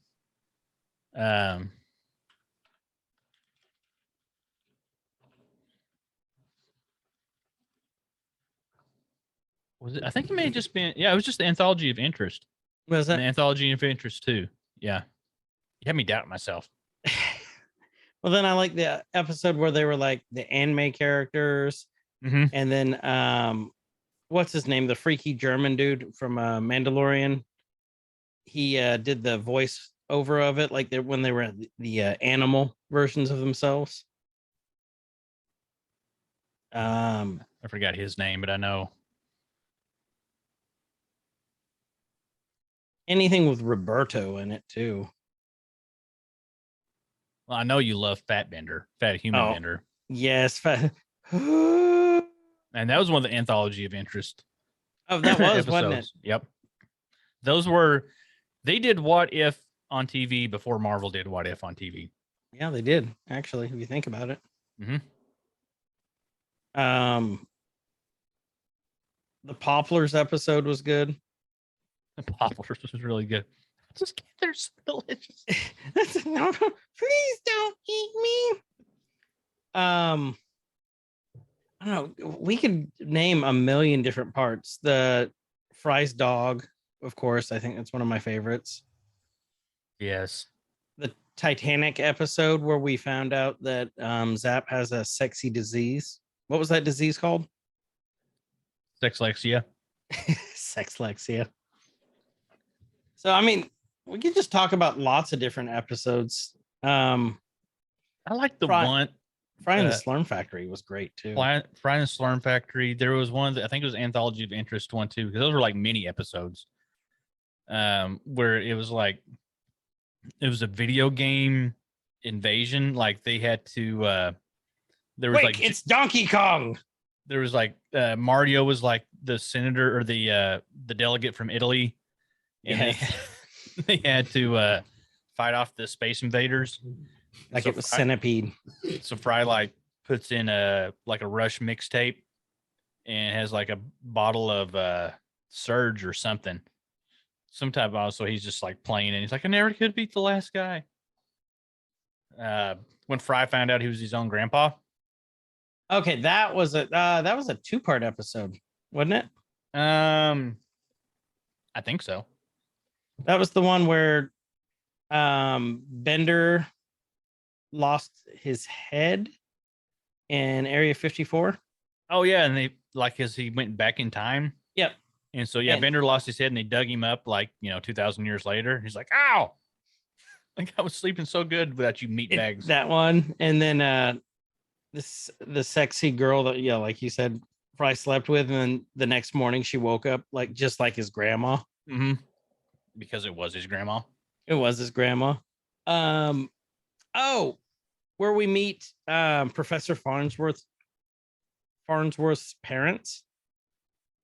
Was it? I think it may have just been. Yeah, it was just the Anthology of Interest. Was The that? Anthology of Interest too. Yeah, you had me doubting myself. Well, then I like the episode where they were like the anime characters, Mm-hmm. and then what's his name? The freaky German dude from Mandalorian. He did the voice over of it, like when they were the animal versions of themselves. I forgot his name, but I know Anything with Roberto in it too. Well, I know you love Fat Human Oh. Bender, Yes. Oh, and that was one of the Anthology of Interest that was, wasn't it? episodes. Yep, they did What If on TV before Marvel did What If on TV. Yeah, they did, actually, if you think about it. Mm-hmm. The Poplars episode was good. The Poplars was really good. They're so delicious. No, please don't eat me. I don't know. We could name a million different parts. The Fry's dog, of course. I think that's one of my favorites. Yes. The Titanic episode where we found out that Zap has a sexy disease. What was that disease called? Sexlexia. Sexlexia. So, I mean, we could just talk about lots of different episodes. I like the one. Fry and the Slurm Factory was great too. Fry and the Slurm Factory. There was one that I think it was Anthology of Interest one too, because those were like mini episodes. Where it was like it was a video game invasion. Like they had to there was like it's Donkey Kong. There was like Mario was like the senator or the delegate from Italy. And Yes. they had to fight off the space invaders. Like So it was Centipede. So Fry like puts in a Rush mixtape and has like a bottle of Surge or something. Some type of also he's just like playing and he's like, I never could beat the last guy. When Fry found out he was his own grandpa. Okay, that was a 2-part episode, wasn't it? I think so. That was the one where Bender lost his head in Area 54. Oh yeah, and they like as he went back in time. Yep. And so yeah, And- Bender lost his head and they dug him up like 2,000 years later. He's like, ow! Like I was sleeping so good without you meat bags. That one, and then the sexy girl that like you said, Fry slept with, and then the next morning she woke up like just like his grandma. Mm-hmm. Because it was his grandma. It was his grandma. Where we meet Professor Farnsworth's parents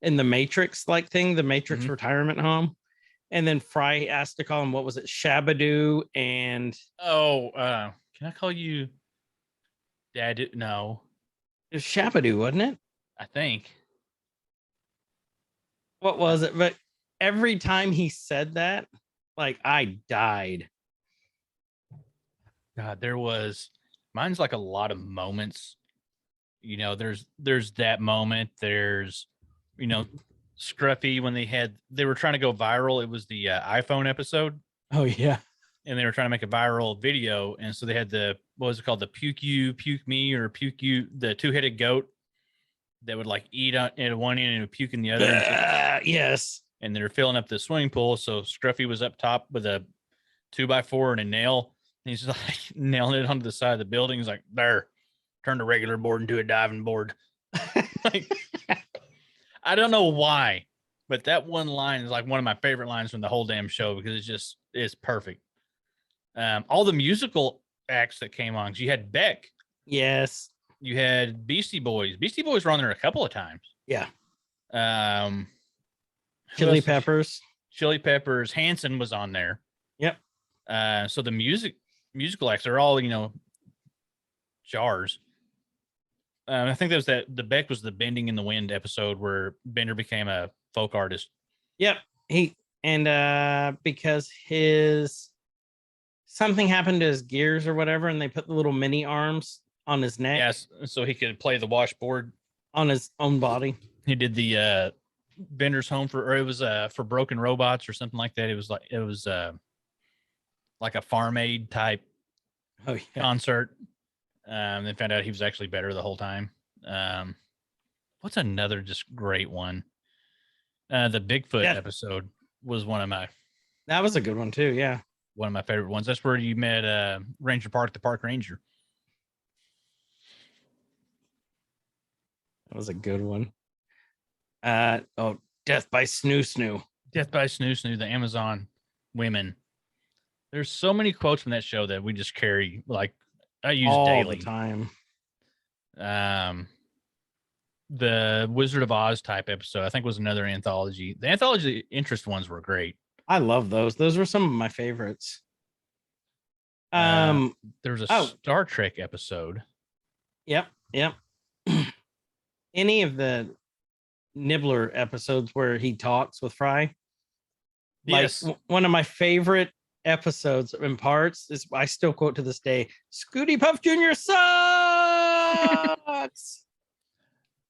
in the Matrix like thing, the Matrix retirement home. And then Fry asked to call him, what was it, Shabadoo? And can I call you Dad? No, it was Shabadoo, wasn't it? I think. What was it? But every time he said that, like I died. God, mine's like a lot of moments. There's that moment. There's, Scruffy when they were trying to go viral. It was the iPhone episode. Oh yeah. And they were trying to make a viral video. And so they had what was it called? The puke you, puke me, or puke you, the 2-headed goat that would like eat at one end and would puke in the other. Yes. And they were filling up the swimming pool. So Scruffy was up top with a 2x4 and a nail. And he's like nailing it onto the side of the building. He's like, there, turn the regular board into a diving board. Like, I don't know why, but that one line is like one of my favorite lines from the whole damn show because it's perfect. All the musical acts that came on, 'cause you had Beck. Yes. You had Beastie Boys. Beastie Boys were on there a couple of times. Yeah. Who Chili else? Peppers. Chili Peppers. Hanson was on there. Yep. So the musical acts are all, jars. I think the Beck was the Bending in the Wind episode where Bender became a folk artist. Yep. Because something happened to his gears or whatever, and they put the little mini arms on his neck. Yes, so he could play the washboard on his own body. He did the Bender's home for broken robots or something like that. It was like a Farm Aid type concert. They found out he was actually better the whole time. What's another just great one? The Bigfoot episode was that was a good one too. Yeah. One of my favorite ones. That's where you met Ranger Park, the park ranger. That was a good one. Death by Snoo Snoo. Death by Snoo Snoo, the Amazon women. There's so many quotes from that show that we just carry, like I use all daily. the time. The Wizard of Oz type episode, I think, was another anthology. The anthology interest ones were great. I love those. Those were some of my favorites. There was a Star Trek episode. Yep. Any of the Nibbler episodes where he talks with Fry. Yes. Like one of my favorite episodes in parts is, I still quote to this day, Scooty Puff Jr. sucks.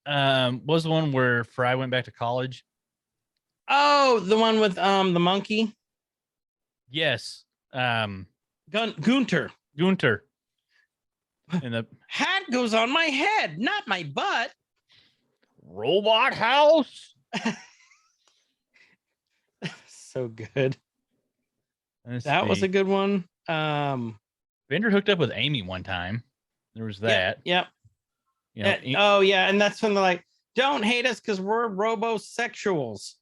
Was the one where Fry went back to college? Oh, the one with the monkey? Yes. Gunter. And the hat goes on my head, not my butt. Robot house. So good. That was a good one. Bender hooked up with Amy one time. There was that. Yep. You know, oh yeah, and that's when they're like, don't hate us because we're robosexuals.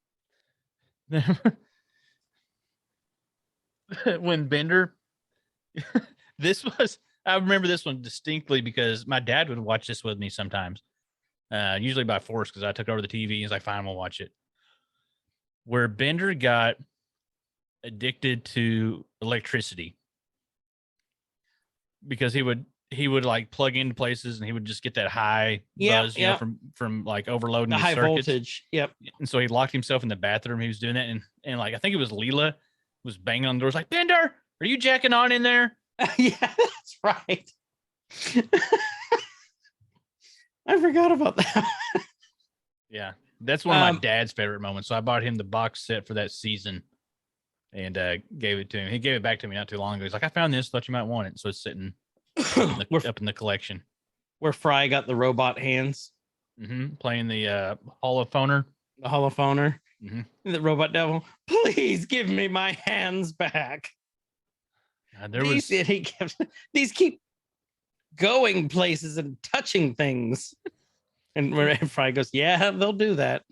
When Bender I remember this one distinctly because my dad would watch this with me sometimes, usually by force because I took over the TV. He's like, fine, we'll watch it. Where Bender got addicted to electricity because he would like plug into places and he would just get that high buzz, you know, from like overloading the high circuits. voltage. Yep. And so he locked himself in the bathroom. He was doing that, and like I think it was Leela was banging on the doors like, Bender, are you jacking on in there? Yeah, that's right. I forgot about that. Yeah, that's one of my dad's favorite moments. So I bought him the box set for that season and gave it to him. He gave it back to me not too long ago. He's like, I found this, thought you might want it. So it's sitting up in the collection. Where Fry got the robot hands. Playing the holophoner. The holophoner. The robot devil. Please give me my hands back. These keep going places and touching things. And where Fry goes, yeah, they'll do that.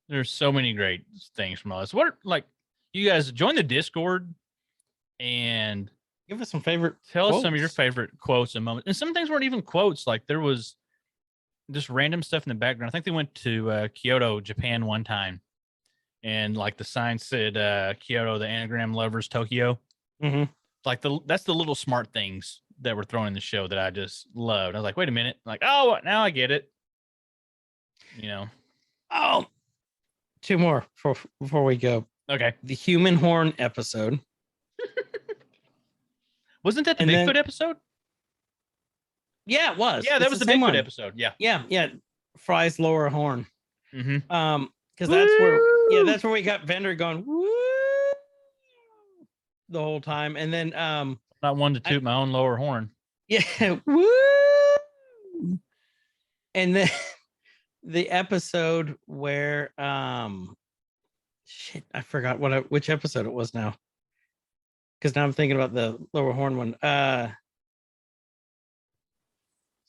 There's so many great things from all this. What, like, you guys join the Discord and give us some favorite. Tell quotes. us some of your favorite quotes and moments. And some things weren't even quotes. Like there was just random stuff in the background. I think they went to Kyoto, Japan one time. And like the sign said, Kyoto, the anagram lovers, Tokyo. Like that's the little smart things that were thrown in the show that I just loved. I was like, wait a minute. Like, oh, now I get it. You know. Oh, two more before we go. Okay. The human horn episode. Wasn't that the Bigfoot episode? Yeah, it was. Yeah, that was the Bigfoot episode. Yeah. Yeah. Fry's lower horn. Because that's where we got Bender going woo the whole time, and then not one to toot my own lower horn. Yeah, woo. And then the episode where shit, I forgot which episode it was now. Because now I'm thinking about the lower horn one.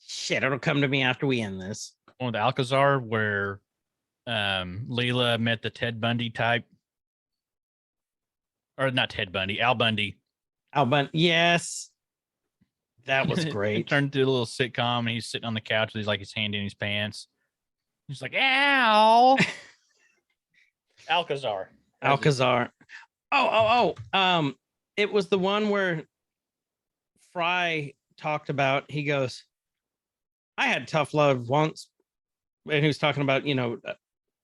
Shit, it'll come to me after we end this. One with Alcazar where Leela met the Ted Bundy type. Or not Ted Bundy, Al Bundy. Yes. That was great. It turned into a little sitcom and he's sitting on the couch with his hand in his pants. He's like, ow. Alcazar. It was the one where Fry talked about, he goes, I had tough love once. And he was talking about,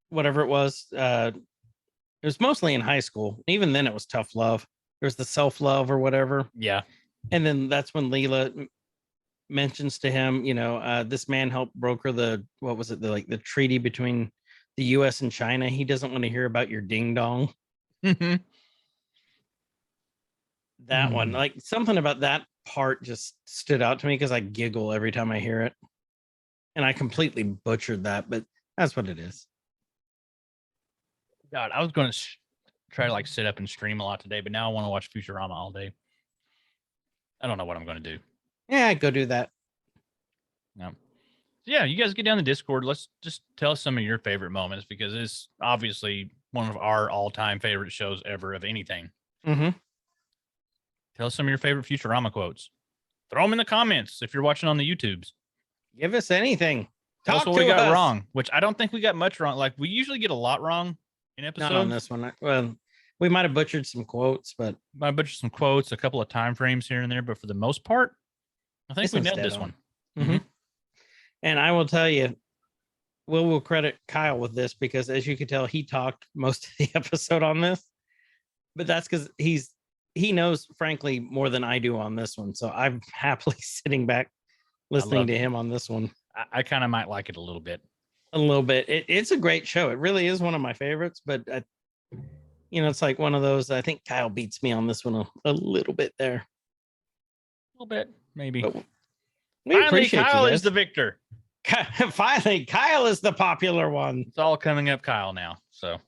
whatever it was. It was mostly in high school. Even then it was tough love. There's the self-love or whatever. Yeah. And then that's when Leela mentions to him, this man helped broker the treaty between the U.S. and China. He doesn't want to hear about your ding dong. Mhm. That one, like something about that part just stood out to me because I giggle every time I hear it. And I completely butchered that, but that's what it is. God, I was going to try to like sit up and stream a lot today, but now I want to watch Futurama all day. I don't know what I'm going to do. Yeah, go do that. No. Yeah, you guys get down the Discord. Let's just tell us some of your favorite moments because it's obviously one of our all-time favorite shows ever of anything. Mm-hmm. Tell us some of your favorite Futurama quotes. Throw them in the comments if you're watching on the YouTubes. Give us anything. Tell us Talk what we to got us. wrong, which I don't think we got much wrong. Like we usually get a lot wrong in episodes. Not on this one. Well, we might have butchered some quotes, but I butchered some quotes, a couple of time frames here and there, but for the most part, I think This we one's nailed dead this on. one. Mm-hmm. And I will tell you, we'll credit Kyle with this because, as you can tell, he talked most of the episode on this. But that's because he knows, frankly, more than I do on this one. So I'm happily sitting back listening to him on this one. I kind of might like it a little bit. A little bit. It's a great show. It really is one of my favorites. But it's like one of those. I think Kyle beats me on this one a little bit there. A little bit, maybe. But we Finally, appreciate Kyle you is guys. the victor. Finally, Kyle is the popular one. It's all coming up Kyle now. So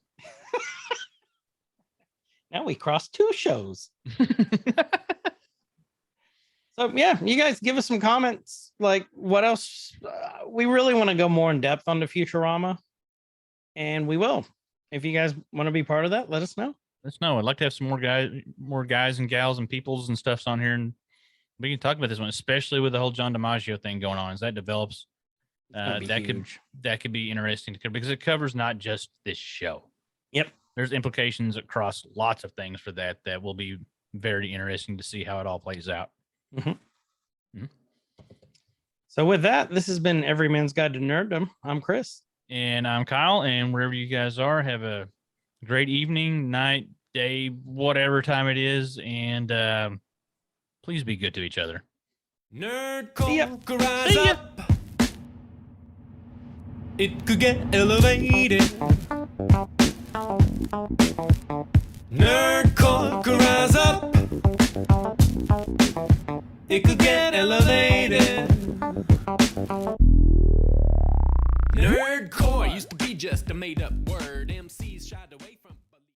Now we crossed 2 shows. So yeah, you guys give us some comments. Like, what else? We really want to go more in depth on the Futurama, and we will. If you guys want to be part of that, let us know. let us know. I'd like to have some more guys and gals and peoples and stuffs on here, and we can talk about this one, especially with the whole John DiMaggio thing going on as that develops. That could be interesting because it covers not just this show. Yep. There's implications across lots of things for that will be very interesting to see how it all plays out. So with that, this has been Everyman's Guide to Nerddom. I'm Chris. And I'm Kyle, and wherever you guys are, have a great evening, night, day, whatever time it is, and please be good to each other. Nerd See ya. Cork, rise See ya. up. It could get elevated. Nerd Cork, rise up. It could get elevated. Nerdcore used to be just a made up word.